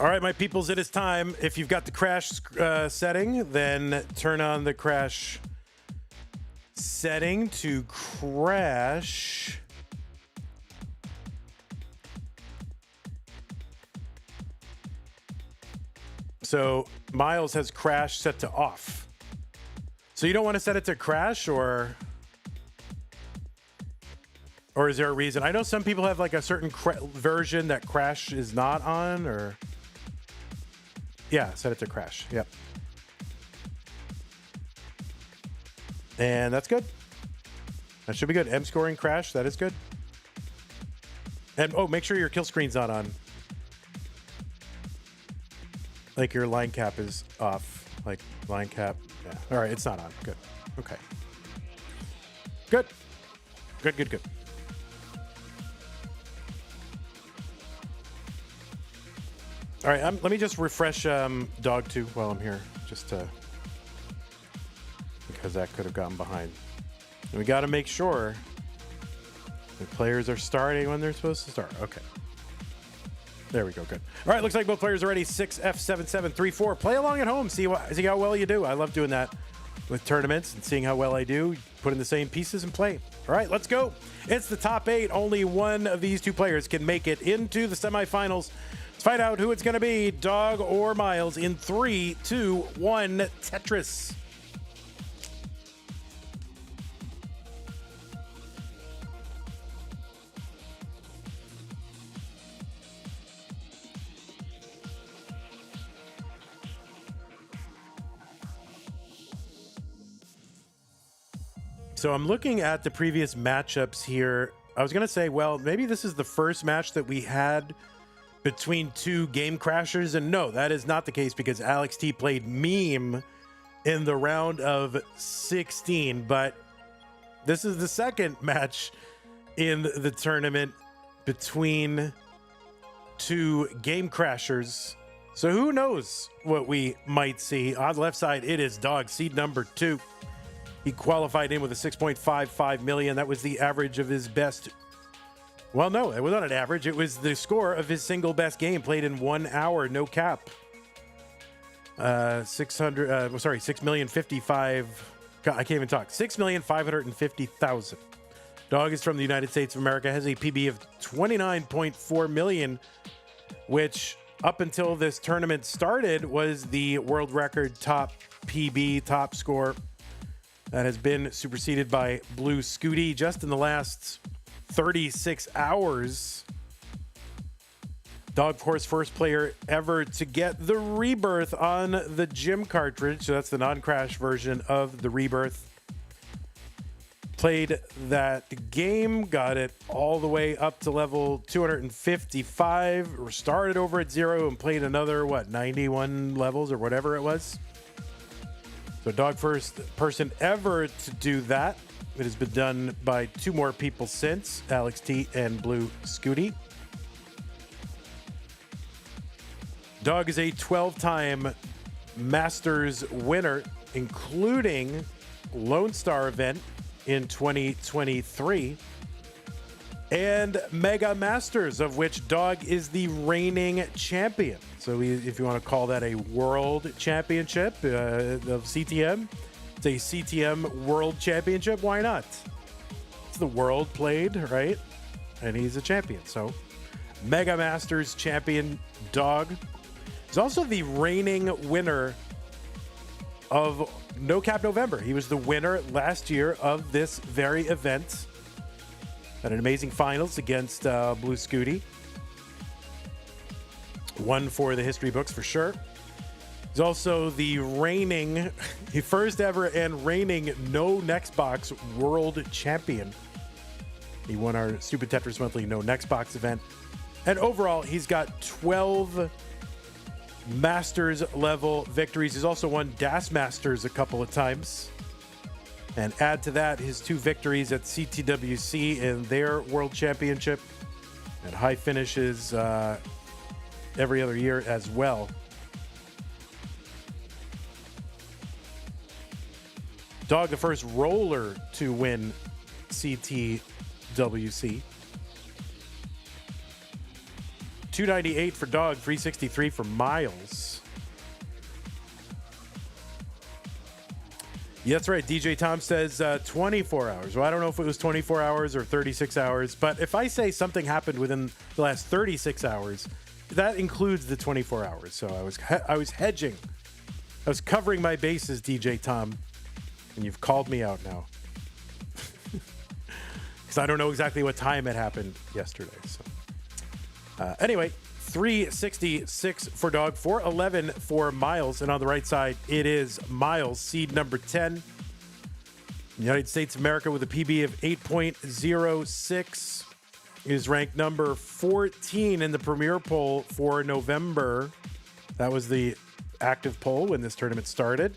Speaker 1: All right, my peoples, it is time. If you've got the crash setting, then turn on the crash setting to crash. So Myles has crash set to off. So you don't want to set it to crash, or is there a reason? I know some people have like a certain version that crash is not on, or... Yeah, set it to crash. Yep. And that's good. That should be good. M scoring crash. That is good. And oh, make sure your kill screen's not on. Like your line cap is off. Like line cap. Yeah. All right, it's not on. Good. Okay. Good. Good, good, good. All right, let me just refresh Dog 2 while I'm here, just to, because that could have gotten behind. And we got to make sure the players are starting when they're supposed to start. Okay. There we go. Good. All right, looks like both players are ready. 6F7734. Play along at home. See how well you do. I love doing that with tournaments and seeing how well I do. Put in the same pieces and play. All right, let's go. It's the top 8. Only one of these two players can make it into the semifinals. Let's find out who it's going to be, Dog or Myles, in 3, 2, 1, Tetris. So I'm looking at the previous matchups here. I was going to say, well, maybe this is the first match that we had between two game crashers. And no, that is not the case because Alex T played Meme in the round of 16. But this is the second match in the tournament between two game crashers. So who knows what we might see. On the left side, it is Dog, seed number 2. He qualified in with a 6.55 million. That was the average of his best. Well, no, it was not an average. It was the score of his single best game played in 1 hour, no cap. 6,055,000. God, I can't even talk. 6,550,000. Dog is from the United States of America, has a PB of 29.4 million, which up until this tournament started was the world record top PB, top score. That has been superseded by Blue Scooty just in the last 36 hours. Dog, of course, first player ever to get the Rebirth on the gym cartridge. So that's the non-crash version of the Rebirth. Played that game, got it all the way up to level 255, started over at 0 and played another, 91 levels or whatever it was. So Dog, first person ever to do that. It has been done by 2 more people since, Alex T and Blue Scooty. Dog is a 12-time Masters winner, including Lone Star event in 2023 and Mega Masters, of which Dog is the reigning champion. So if you want to call that a world championship of CTM, it's a CTM world championship. Why not? It's the world played, right? And he's a champion. So Mega Masters champion Dog. He's also the reigning winner of No Cap November. He was the winner last year of this very event. Had an amazing finals against Blue Scooty. One for the history books for sure. He's also the reigning, the first ever and reigning No Next Box world champion. He won our Stupid Tetris Monthly No Next Box event. And overall, he's got 12 Masters level victories. He's also won Das Masters a couple of times. And add to that his 2 victories at CTWC in their World Championship and high finishes every other year as well. Dog, the first roller to win CTWC. 298 for Dog, 363 for Myles. Yeah, that's right. DJ Tom says 24 hours. Well, I don't know if it was 24 hours or 36 hours, but if I say something happened within the last 36 hours, that includes the 24 hours. So I was hedging. I was covering my bases, DJ Tom, and you've called me out now. Because I don't know exactly what time it happened yesterday. So anyway, 366 for Dog, 411 for Myles. And on the right side, it is Myles, seed number 10. United States of America with a PB of 8.06. Is ranked number 14 in the premier poll for November. That was the active poll when this tournament started.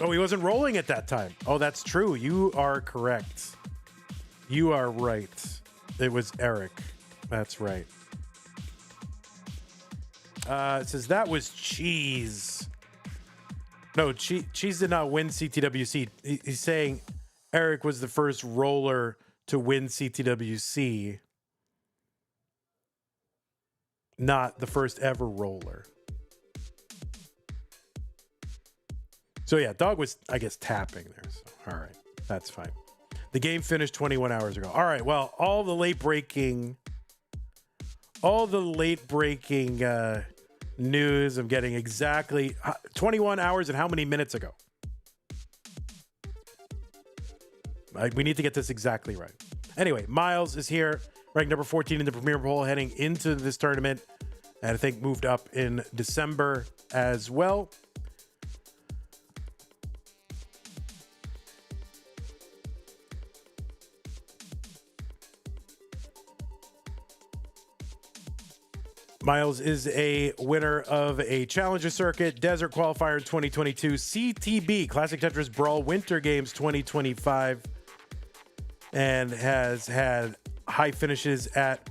Speaker 1: Oh, he wasn't rolling at that time. Oh, that's true. You are correct. You are right. It was Eric. That's right. It says that was Cheese. No, Cheese did not win CTWC. He's saying Eric was the first roller to win CTWC, not the first ever roller. So yeah, Dog was, I guess, tapping there. So, all right, that's fine. The game finished 21 hours ago. All right, well, all the late breaking news I'm getting exactly 21 hours and how many minutes ago? We need to get this exactly right. Anyway, Myles is here, ranked number 14 in the premier poll, heading into this tournament, and I think moved up in December as well. Myles is a winner of a Challenger Circuit, Desert Qualifier in 2022, CTB, Classic Tetris Brawl Winter Games 2025, and has had high finishes at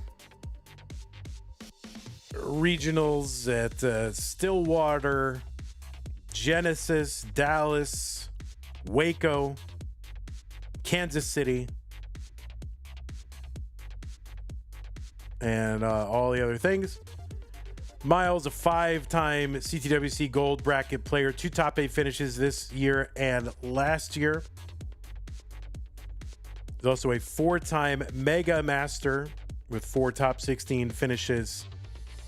Speaker 1: regionals at Stillwater, Genesis, Dallas, Waco, Kansas City, and all the other things. Myles, a 5-time CTWC Gold Bracket player, 2 top 8 finishes this year and last year. He's also a 4-time Mega Master with 4 top 16 finishes.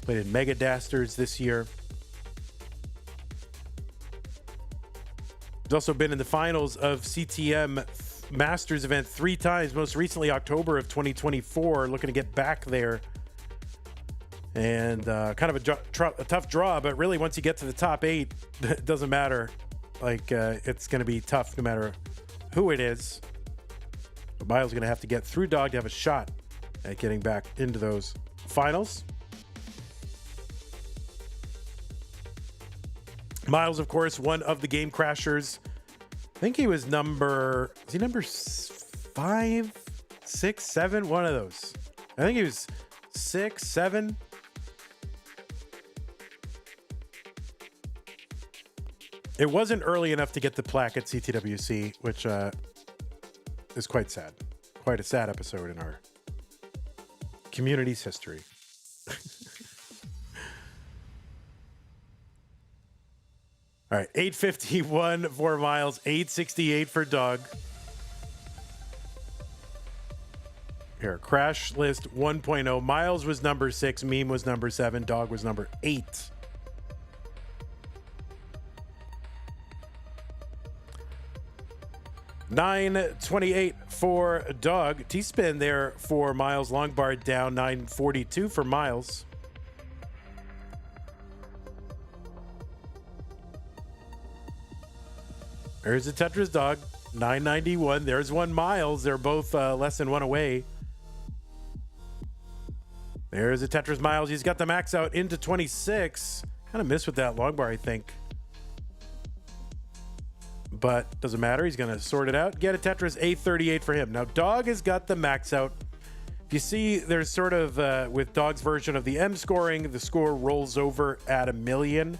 Speaker 1: Played in Mega Dasters this year. He's also been in the finals of CTM Masters event 3 times, most recently October of 2024, looking to get back there. And kind of a tough draw, but really once you get to the top 8, it doesn't matter. Like, it's going to be tough no matter who it is. But Myles is going to have to get through Dog to have a shot at getting back into those finals. Myles, of course, one of the Game Crashers. I think he was number 5, 6, 7? One of those. I think he was 6, 7. It wasn't early enough to get the plaque at CTWC, which is quite sad. Quite a sad episode in our community's history. All right, 851 for Myles, 868 for Doug. Here, Crash List 1.0. Myles was number 6, Meme was number 7, Dog was number 8. $9.28 for Doug. T-spin there for Myles. Long bar down. $9.42 for Myles. There's a Tetris Dog. $9.91. There's one Myles. They're both less than 1 away. There's a Tetris Myles. He's got the max out into 26. Kind of missed with that long bar, I think. But doesn't matter. He's going to sort it out. Get a Tetris 838 for him. Now, Dog has got the max out. If you see, there's sort of, with Dog's version of the M scoring, the score rolls over at 1,000,000.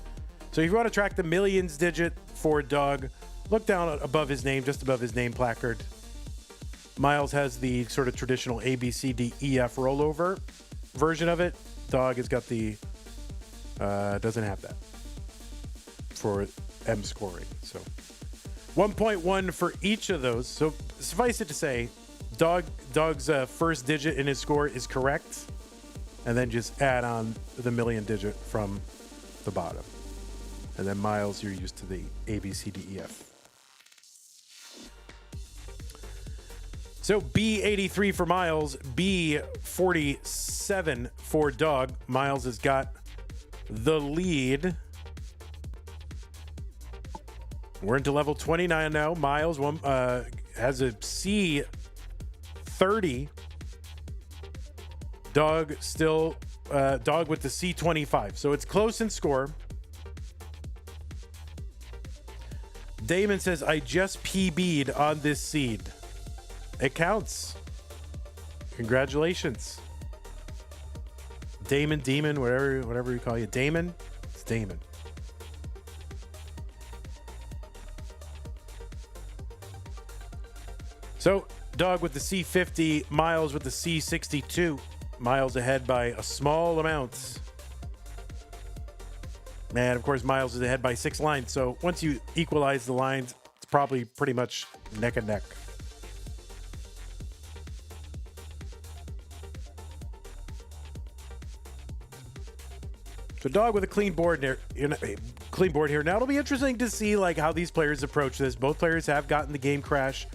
Speaker 1: So if you want to track the millions digit for Dog, look down above his name, just above his name placard. Myles has the sort of traditional A, B, C, D, E, F rollover version of it. Dog has got the, doesn't have that for M scoring. So 1.1 for each of those. So suffice it to say, Dog's first digit in his score is correct, and then just add on the million digit from the bottom. And then Myles, you're used to the A, B, C, D, E, F. So B83 for Myles, B47 for Dog. Myles has got the lead. We're into level 29 now. Myles has a C30. Dog still, Dog with the C25. So it's close in score. Damon says, I just PB'd on this seed. It counts. Congratulations. Demon, whatever you call you. Damon? It's Damon. So, Dog with the C50, Myles with the C62. Myles ahead by a small amount. And, of course, Myles is ahead by 6 lines. So, once you equalize the lines, it's probably pretty much neck and neck. So Dog with a clean board here. Now it'll be interesting to see like how these players approach this. Both players have gotten the game crash.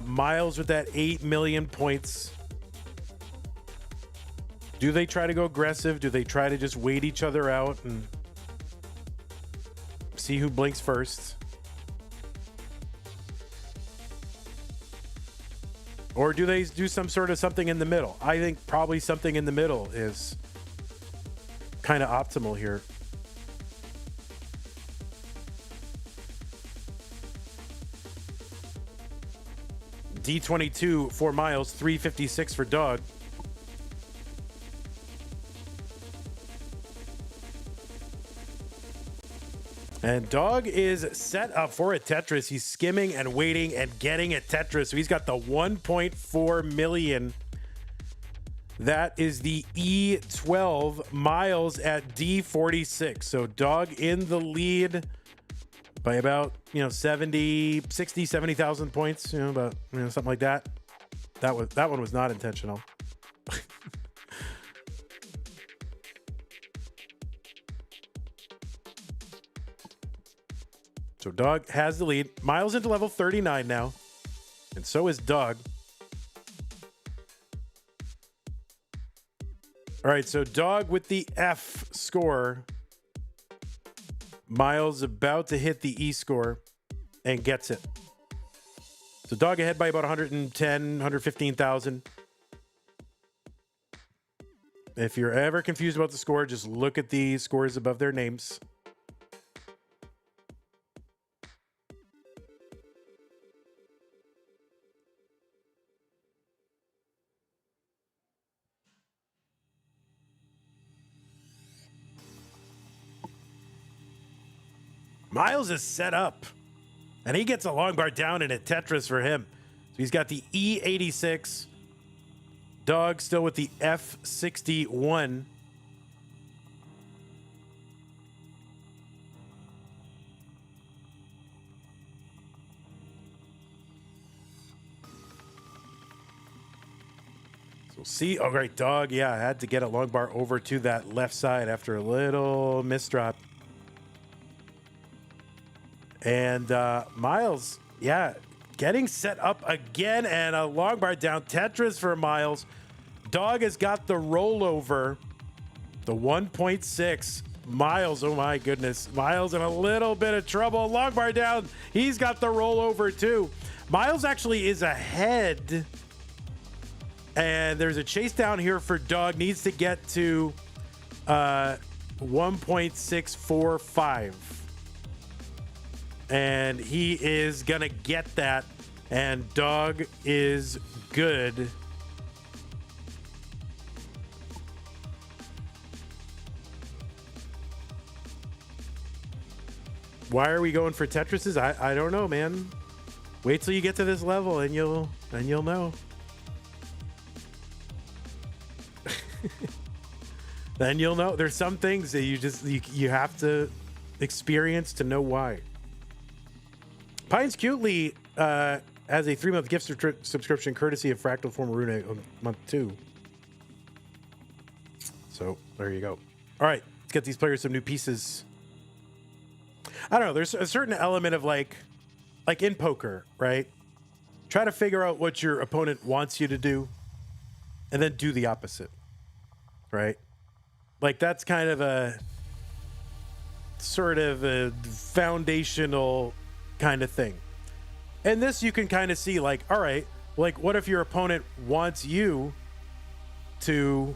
Speaker 1: Myles with that 8 million points. Do they try to go aggressive? Do they try to just wait each other out and see who blinks first? Or do they do some sort of something in the middle? I think probably something in the middle is kind of optimal here. D22 for Myles, 356 for Dog. And Dog is set up for a Tetris. He's skimming and waiting and getting a Tetris. So he's got the 1.4 million. That is the E12. Myles at D46. So Dog in the lead by about, 60, 70,000 points, about, something like that. That one was not intentional. So Dog has the lead. Myles into level 39 now. And so is Dog. All right, so Dog with the F score. Myles about to hit the E score and gets it. So Dog ahead by about 110, 115,000. If you're ever confused about the score, just look at the scores above their names. Myles is set up, and he gets a long bar down in a Tetris for him. So he's got the E86. Dog still with the F61. So see, oh great, Dog, yeah, had to get a long bar over to that left side after a little misdrop. And Myles, yeah, getting set up again and a long bar down. Tetris for Myles. Dog has got the rollover, the 1.6. Myles, oh my goodness. Myles in a little bit of trouble. Long bar down. He's got the rollover too. Myles actually is ahead. And there's a chase down here for Dog. Needs to get to 1.645. And he is going to get that. And Dog is good. Why are we going for Tetrises? I don't know, man. Wait till you get to this level and you'll know. Then you'll know. There's some things that you have to experience to know why. Pines Cutely has a 3-month gift subscription courtesy of Fractal Form Rune on month 2. So there you go. All right, let's get these players some new pieces. I don't know. There's a certain element of like in poker, right? Try to figure out what your opponent wants you to do and then do the opposite, right? Like that's kind of a sort of a foundational kind of thing. And this you can kind of see like, all right, like what if your opponent wants you to,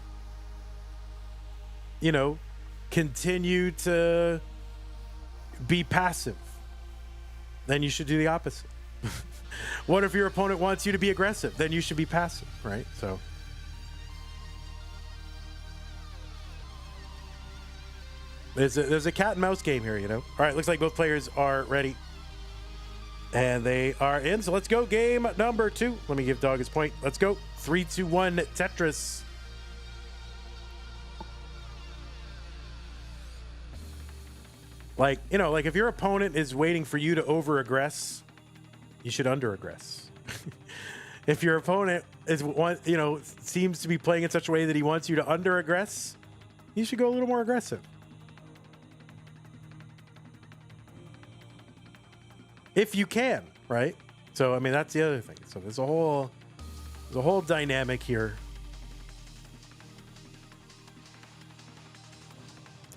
Speaker 1: continue to be passive? Then you should do the opposite. What if your opponent wants you to be aggressive? Then you should be passive, right? So there's a cat and mouse game here, All right, looks like both players are ready. And they are in. So let's go. Game number 2. Let me give Dog his point. Let's go. 3, 2, 1, Tetris. Like if your opponent is waiting for you to over-aggress, you should under-aggress. If your opponent seems to be playing in such a way that he wants you to under-aggress, you should go a little more aggressive. If you can, right? So, I mean, that's the other thing. So there's a whole dynamic here.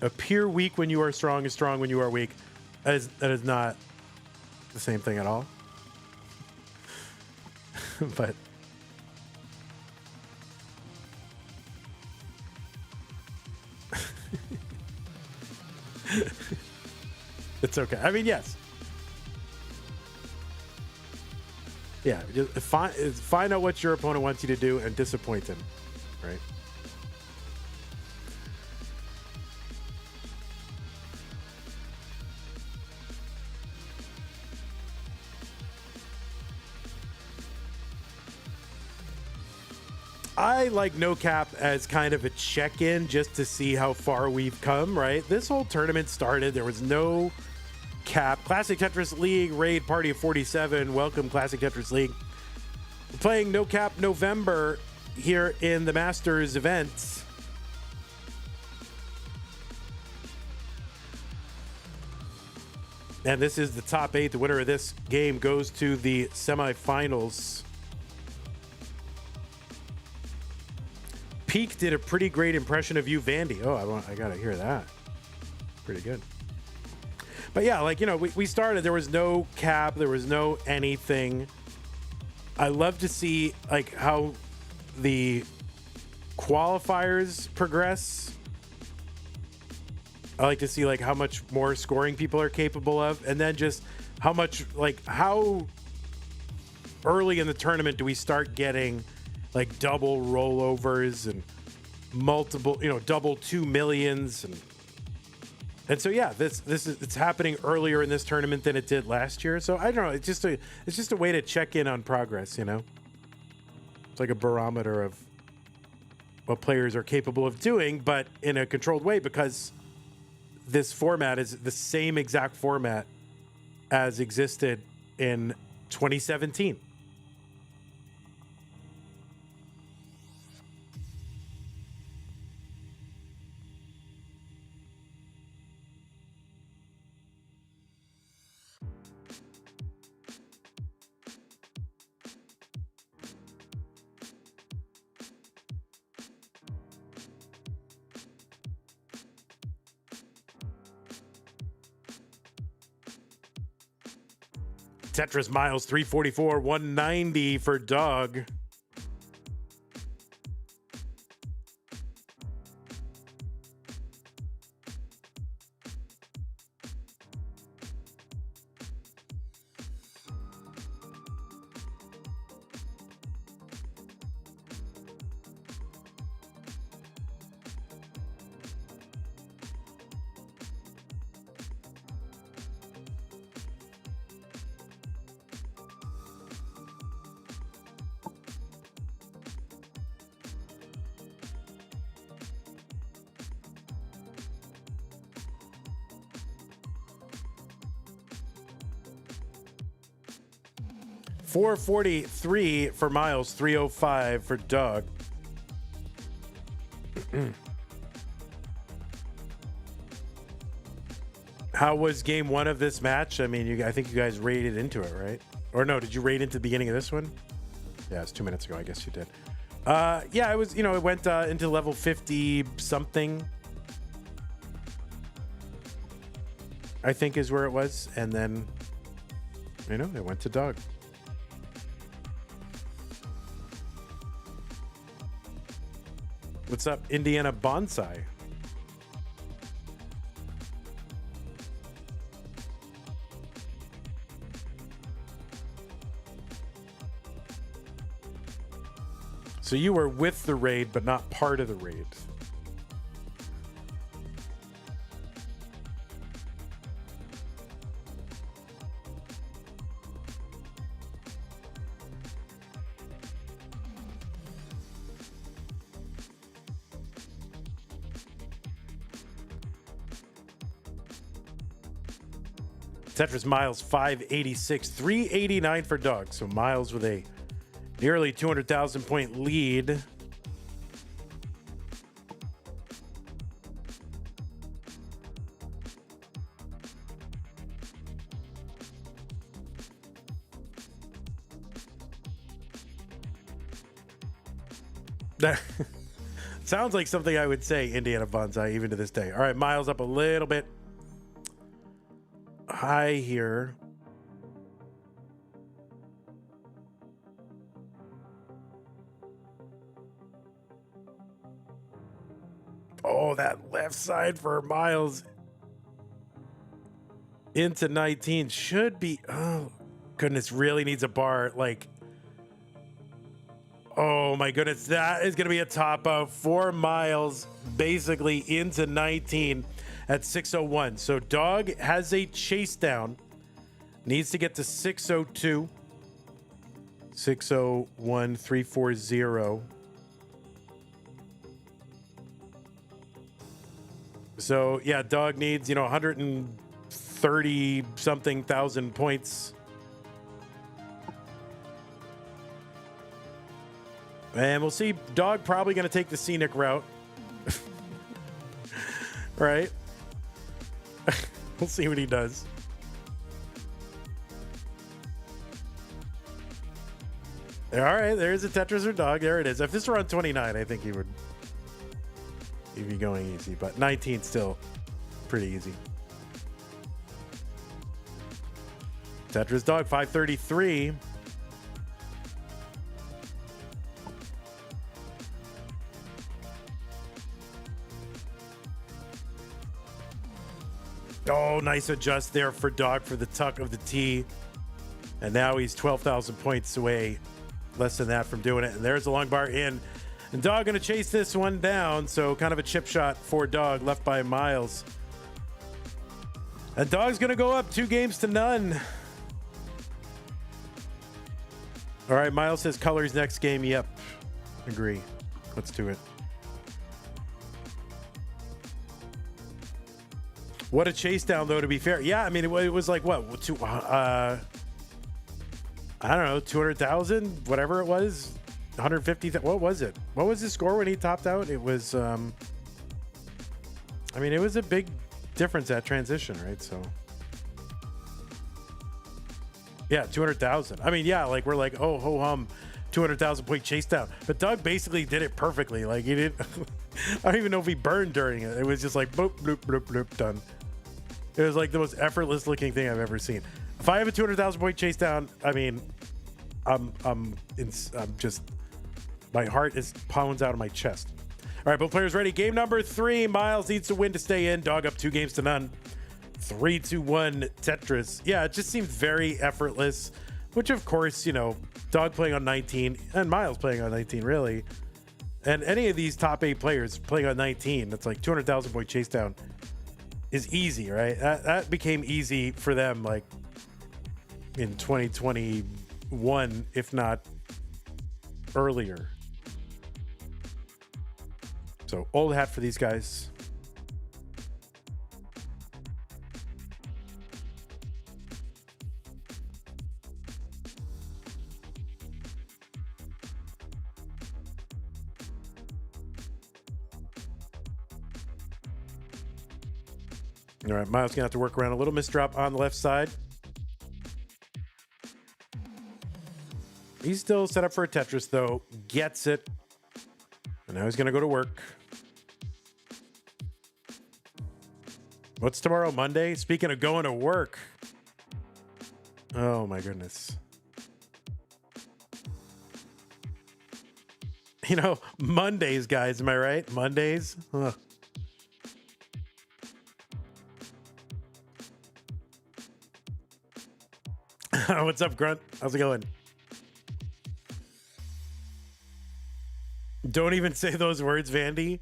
Speaker 1: Appear weak when you are strong is strong when you are weak. That is not the same thing at all. But It's okay. I mean, yes. Yeah, just find out what your opponent wants you to do and disappoint him, right? I like no cap as kind of a check-in just to see how far we've come, right? This whole tournament started, there was no cap. Classic Tetris League raid party of 47. Welcome, Classic Tetris League. We're playing No Cap November here in the Masters event. And this is the top 8. The winner of this game goes to the semifinals. Peak did a pretty great impression of you, Vandy. Oh, I gotta hear that. Pretty good. But yeah, like, you know, we started, there was no cap, there was no anything. I love to see like how the qualifiers progress. I like to see like how much more scoring people are capable of, and then just how much, like, how early in the tournament do we start getting like double rollovers and multiple, you know, double 2 millions, and so yeah, this is, it's happening earlier in this tournament than it did last year. So I don't know, it's just a way to check in on progress, you know. It's like a barometer of what players are capable of doing, but in a controlled way, because this format is the same exact format as existed in 2017. Tetris Myles 344, 190 for Doug. $443 for Myles, 305 for Doug. How was game one of this match? I mean, I think you guys raided into it, right? Or no, did you raid into the beginning of this one? Yeah, it's 2 minutes ago. I guess you did. Yeah, it was, you know, it went into level 50 something, I think is where it was. And then, you know, it went to Doug. What's up, Indiana Bonsai? So you were with the raid, but not part of the raid. Tetris Myles 586, 389 for Doug. So Myles with a nearly 200,000 point lead. That sounds like something I would say, Indiana Bonsai, even to this day. All right, Myles up a little bit high here. Oh, that left side for Myles into 19 should be, oh goodness, really needs a bar. Like, oh my goodness, that is going to be a top out for Myles, basically into 19 at 601. So Dog has a chase down, needs to get to 602. 601 340. So yeah, Dog needs, 130 something thousand points. And we'll see. Dog probably going to take the scenic route. Right? We'll see what he does. All right, there's a Tetris or Dog. There it is. If this were on 29, I think he'd be going easy. But 19 still pretty easy. Tetris Dog 533. Oh, nice adjust there for Dog for the tuck of the T. And now he's 12,000 points away. Less than that from doing it. And there's a long bar in. And Dog going to chase this one down. So kind of a chip shot for Dog left by Myles. And Dog's going to go up 2-0. All right, Myles says colors next game. Yep. Agree. Let's do it. What a chase down, though, to be fair. Yeah, I mean, it was like, what? I don't know, 200,000, whatever it was. 150. What was it? What was his score when he topped out? It was, I mean, it was a big difference at transition, right? So, yeah, 200,000. I mean, yeah, like we're like, oh, ho hum, 200,000 point chase down. But Doug basically did it perfectly. Like he didn't, I don't even know if he burned during it. It was just like, boop, bloop, bloop, bloop, done. It was like the most effortless looking thing I've ever seen. If I have a 200,000 point chase down, I mean, I'm just, my heart is pounds out of my chest. All right, both players ready. Game number 3. Myles needs to win to stay in. Dog up 2-0. 3-1 Tetris. Yeah, it just seemed very effortless, which of course, Dog playing on 19 and Myles playing on 19, really. And any of these top 8 players playing on 19, that's like 200,000 point chase down is easy, right? That became easy for them like in 2021, if not earlier. So old hat for these guys. All right, Myles gonna have to work around a little misdrop on the left side. He's still set up for a Tetris, though. Gets it. And now he's gonna go to work. What's tomorrow, Monday? Speaking of going to work. Oh, my goodness. Mondays, guys. Am I right? Mondays? Ugh. What's up, Grunt? How's it going? Don't even say those words, Vandy.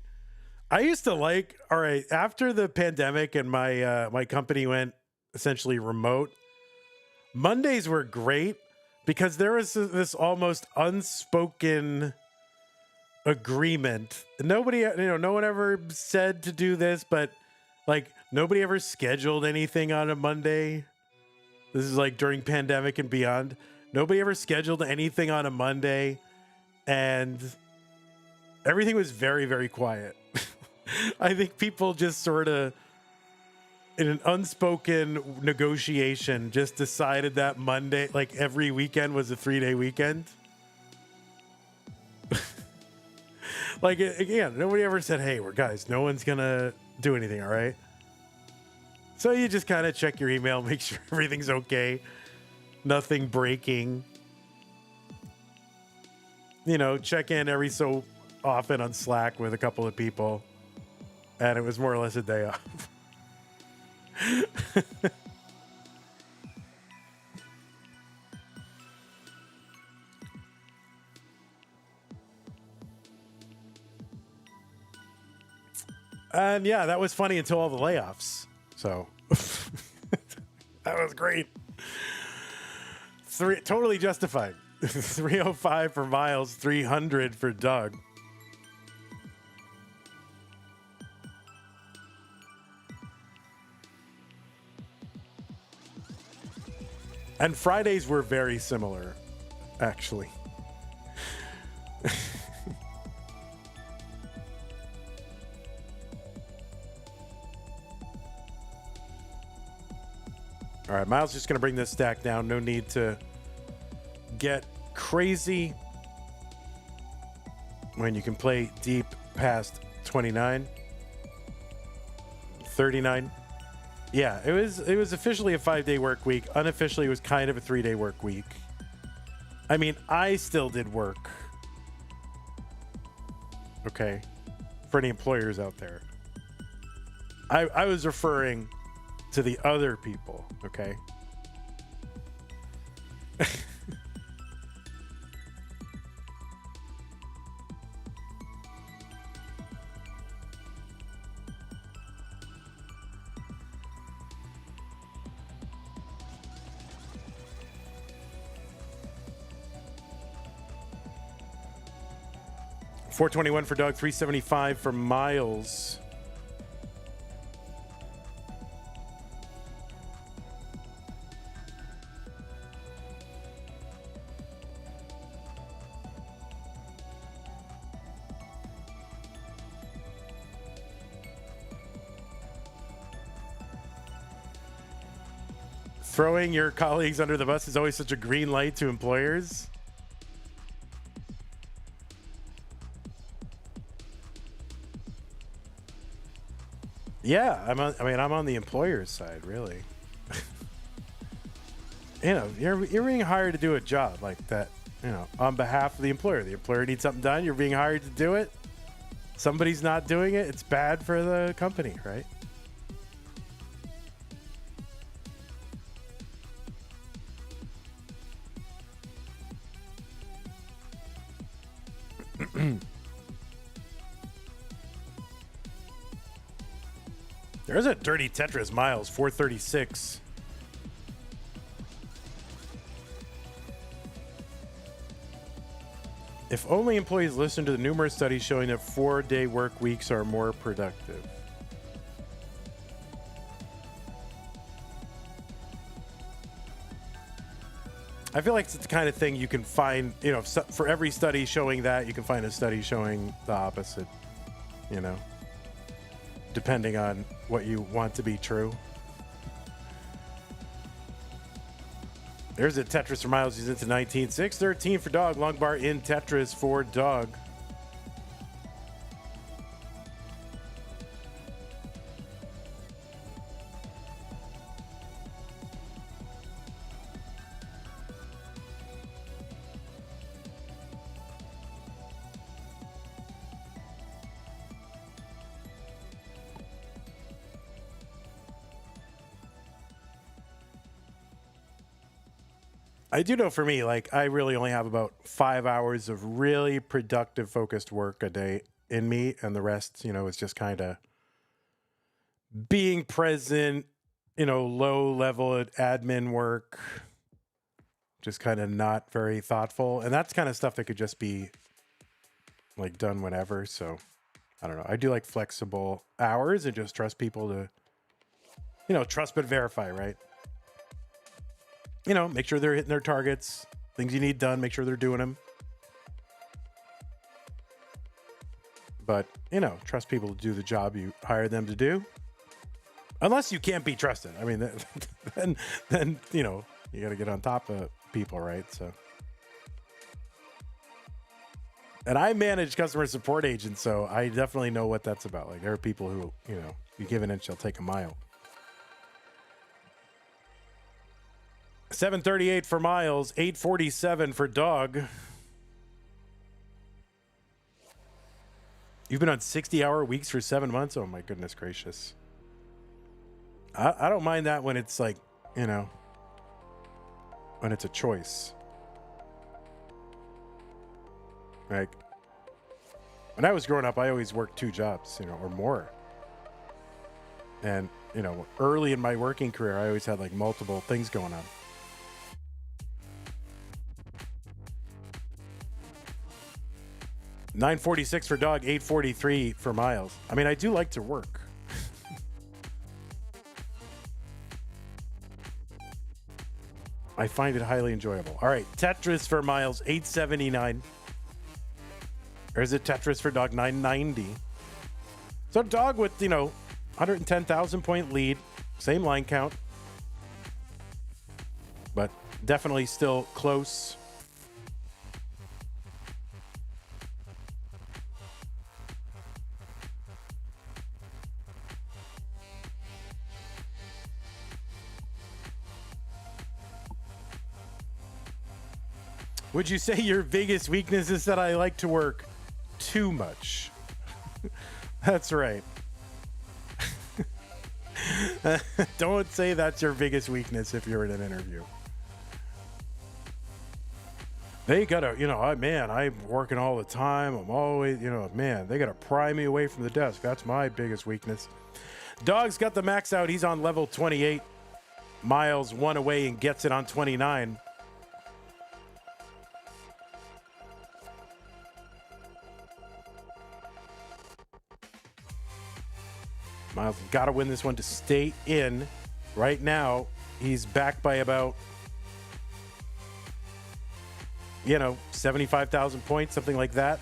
Speaker 1: I used to like, all right, after the pandemic and my my company went essentially remote, Mondays were great because there was this almost unspoken agreement. Nobody, no one ever said to do this, but like nobody ever scheduled anything on a Monday. This is like during pandemic and beyond. Nobody ever scheduled anything on a Monday, and everything was very, very quiet. I think people just sort of, in an unspoken negotiation, just decided that Monday, like every weekend, was a 3-day weekend. Like, again, nobody ever said, hey, we're guys, no one's going to do anything, all right? So you just kind of check your email, make sure everything's okay. Nothing breaking. Check in every so often on Slack with a couple of people. And it was more or less a day off. And yeah, that was funny until all the layoffs. So that was great. Totally justified. 305 for Myles, 300 for Doug. And Fridays were very similar, actually. All right, Myles just going to bring this stack down. No need to get crazy when you can play deep past 29, 39. Yeah, it was officially a 5-day work week. Unofficially, it was kind of a 3-day work week. I mean, I still did work. Okay, for any employers out there. I was referring to the other people, okay? $421 for Doug, $375 for Myles. Throwing your colleagues under the bus is always such a green light to employers. Yeah, I'm on the employer's side, really. You know, you're being hired to do a job like that, you know, on behalf of the employer. The employer needs something done, you're being hired to do it. Somebody's not doing it, it's bad for the company, right? There's a dirty Tetris, Myles, 436. If only employees listen to the numerous studies showing that 4-day work weeks are more productive. I feel like it's the kind of thing you can find, you know, for every study showing that, you can find a study showing the opposite, you know, depending on what you want to be true. There's a Tetris for Myles. He's into 19. 613 for Dog. Long bar in Tetris for Dog. I do know for me, like, I really only have about 5 hours of really productive, focused work a day in me. And the rest, you know, is just kind of being present, you know, low level admin work, just kind of not very thoughtful. And that's kind of stuff that could just be like done whenever. So I don't know. I do like flexible hours and just trust people to, you know, trust but verify, right? You know, make sure they're hitting their targets, things you need done, make sure they're doing them. But, you know, trust people to do the job you hire them to do. Unless you can't be trusted. I mean, then you know, you got to get on top of people, right? So, and I manage customer support agents, so I definitely know what that's about. Like, there are people who, you know, you give an inch, they'll take a mile. 738 for Myles, 847 for Dog. You've been on 60-hour weeks for 7 months? Oh my goodness gracious. I don't mind that when it's like, you know, when it's a choice. Like, when I was growing up, I always worked 2 jobs, you know, or more. And, you know, early in my working career, I always had like multiple things going on. $9.46 for Dog, $8.43 for Myles. I mean, I do like to work. I find it highly enjoyable. All right, Tetris for Myles, $8.79. Or is it Tetris for Dog, $9.90? So Dog with, you know, 110,000 point lead, same line count, but definitely still close. Would you say your biggest weakness is that I like to work too much? That's right. Don't say that's your biggest weakness if you're in an interview. They gotta, you know, I'm working all the time. I'm always, you know, man, they gotta pry me away from the desk. That's my biggest weakness. Dog's got the max out. He's on level 28. Myles one away and gets it on 29. Myles got to win this one to stay in. Right now, he's back by about, you know, 75,000 points, something like that.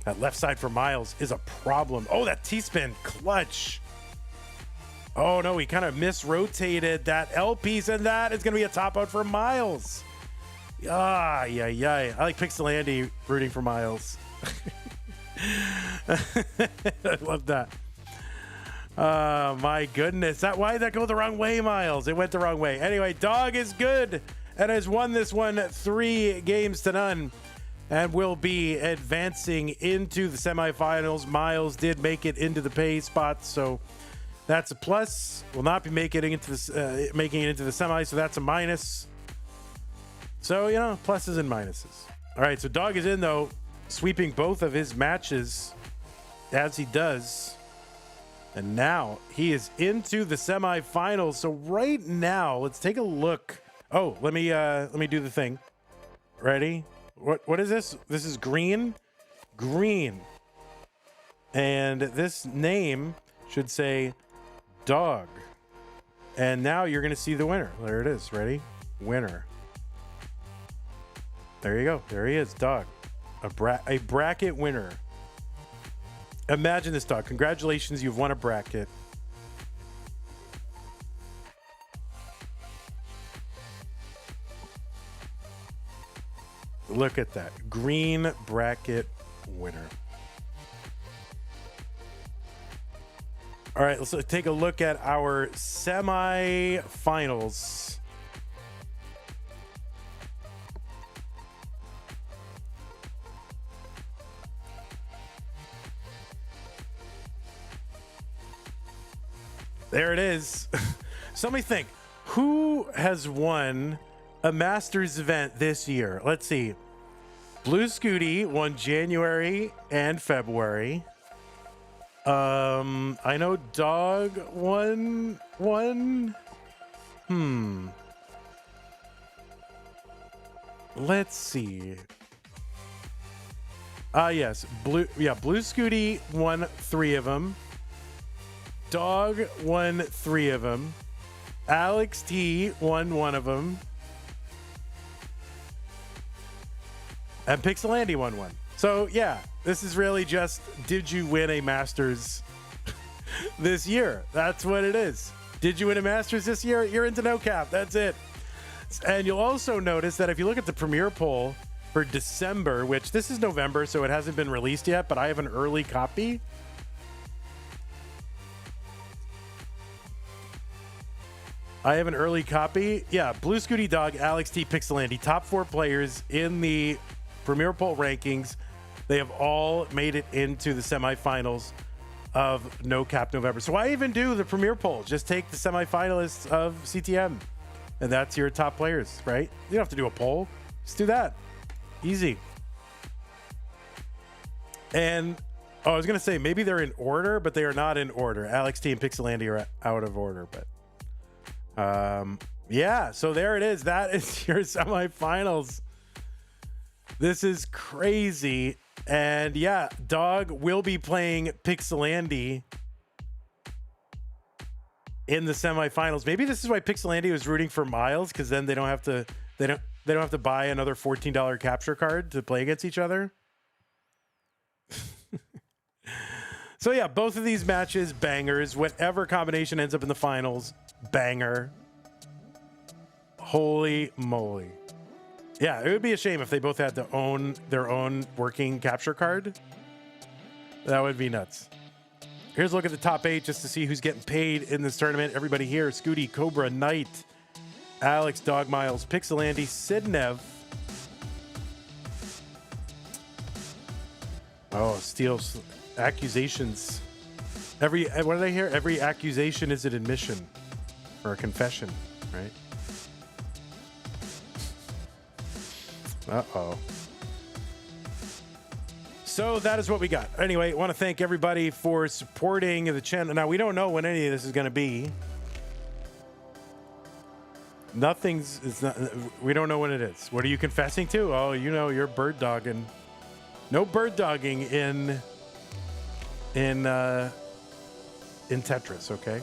Speaker 1: That left side for Myles is a problem. Oh, that T-spin clutch. Oh, no, he kind of misrotated that L piece, and that is going to be a top out for Myles. Ah, yeah. I like Pixel Andy rooting for Myles. I love that. My goodness. Why did that go the wrong way, Myles? It went the wrong way. Anyway, Dog is good and has won this one 3-0 and will be advancing into the semifinals. Myles did make it into the pay spot, so that's a plus. Will not be making it into the semi, so that's a minus. So, you know, pluses and minuses. All right, so Dog is in, though, sweeping both of his matches as he does. And now he is into the semifinals. So right now, let's take a look. Oh, let me do the thing. Ready? What is this? This is green. And this name should say Dog. And now you're going to see the winner. There it is. Ready? Winner. There you go. There he is, Dog. A bracket winner. Imagine this, Dog. Congratulations, you've won a bracket. Look at that. Green bracket winner. All right, let's take a look at our semi-finals. There it is. So let me think. Who has won a Masters event this year? Let's see. Blue Scooty won January and February. I know Dog won one. Let's see. Yes. Blue Scooty won 3 of them. Dog won 3 of them. Alex T won 1 of them. And Pixel Andy won 1. So, yeah, this is really just, did you win a Masters this year? That's what it is. Did you win a Masters this year? You're into no cap. That's it. And you'll also notice that if you look at the Premier poll for December, which this is November, so it hasn't been released yet, but I have an early copy. Yeah, Blue Scooty, Dog, Alex T, Pixel Andy, top 4 players in the Premier Poll rankings. They have all made it into the semifinals of No Cap November. So why even do the Premier Poll? Just take the semifinalists of CTM, and that's your top players, right? You don't have to do a poll. Just do that. Easy. And Oh, I was going to say maybe they're in order, but they are not in order. Alex T and Pixelandy are out of order, but yeah, so there it is. That is your semifinals. This is crazy. And yeah, Dog will be playing Pixelandy in the semifinals. Maybe this is why Pixelandy was rooting for Myles, because then they don't have to buy another $14 capture card to play against each other. So yeah, both of these matches, bangers. Whatever combination ends up in the finals, banger. Holy moly. Yeah, it would be a shame if they both had to own their own working capture card. That would be nuts. Here's a look at the top 8 just to see who's getting paid in this tournament. Everybody here: Scooty, Cobra, Knight, Alex, Dog, Myles, Pixelandy, Sidnev. Oh, steals accusations. What did I hear? Every accusation is an admission or a confession, right? Uh-oh. So that is what we got. Anyway, I want to thank everybody for supporting the channel. Now, we don't know when any of this is going to be. We don't know when it is. What are you confessing to? Oh, you know, you're bird dogging. No bird dogging in Tetris, okay?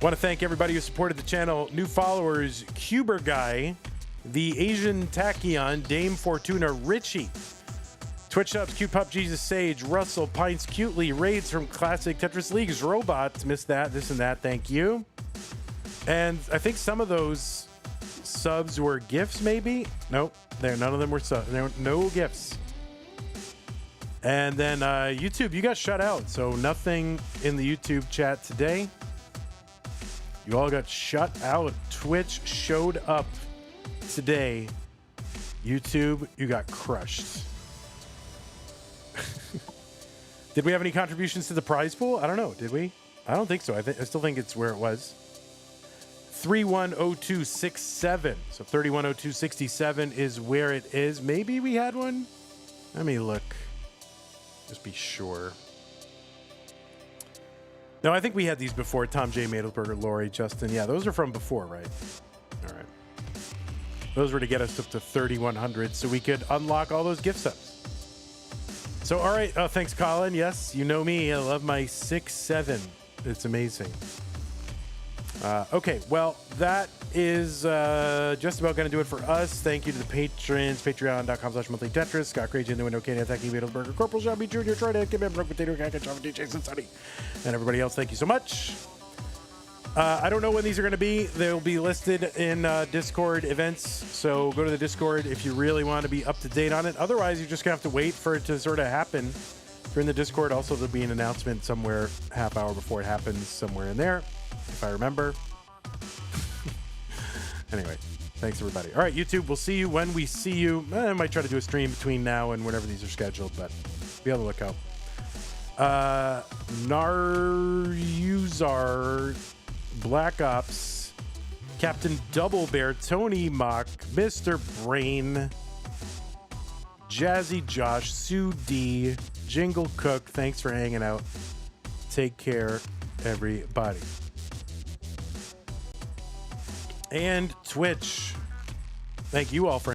Speaker 1: Want to thank everybody who supported the channel. New followers: Cuber Guy, the Asian Tachyon, Dame Fortuna, Richie. Twitch subs: Cute Pup, Jesus Sage, Russell, Pints, Cutely, Raids from Classic Tetris Leagues, Robots, missed that, this and that, thank you. And I think some of those subs were gifts, maybe? Nope, none of them were subs. There were no gifts. And then YouTube, you got shut out, so nothing in the YouTube chat today. You all got shut out. Twitch showed up today. YouTube, you got crushed. Did we have any contributions to the prize pool? I don't know. Did we? I don't think so. I still think it's where it was. 310267. So 310267 is where it is. Maybe we had one. Let me look. Just be sure. No, I think we had these before. Tom J, Madelsberger, Lori, Justin. Yeah, those are from before, right? All right. Those were to get us up to 3,100 so we could unlock all those gift subs. So, all right. Oh, thanks, Colin. Yes, you know me. I love my 6-7. It's amazing. Okay, well, that is just about going to do it for us. Thank you to the patrons. Patreon.com/monthly Tetris. Scott Craig, in the window, Kenny, thank you, Madelsberger, Corporal Shelby Jr., Troy, Kim, Broke Potato, Kaka, Java, Jason, Sunny, and everybody else. Thank you so much. I don't know when these are going to be. They'll be listed in Discord events. So go to the Discord if you really want to be up to date on it. Otherwise, you're just going to have to wait for it to sort of happen. If you're in the Discord, also there'll be an announcement somewhere half hour before it happens, somewhere in there, if I remember. Anyway, thanks everybody. All right, YouTube, we'll see you when we see you. I might try to do a stream between now and whenever these are scheduled, but be on the lookout. Naruzar, Black Ops, Captain Double Bear, Tony Mock, Mr. Brain, Jazzy Josh, Sue D, Jingle Cook, thanks for hanging out. Take care, everybody. And Twitch, thank you all for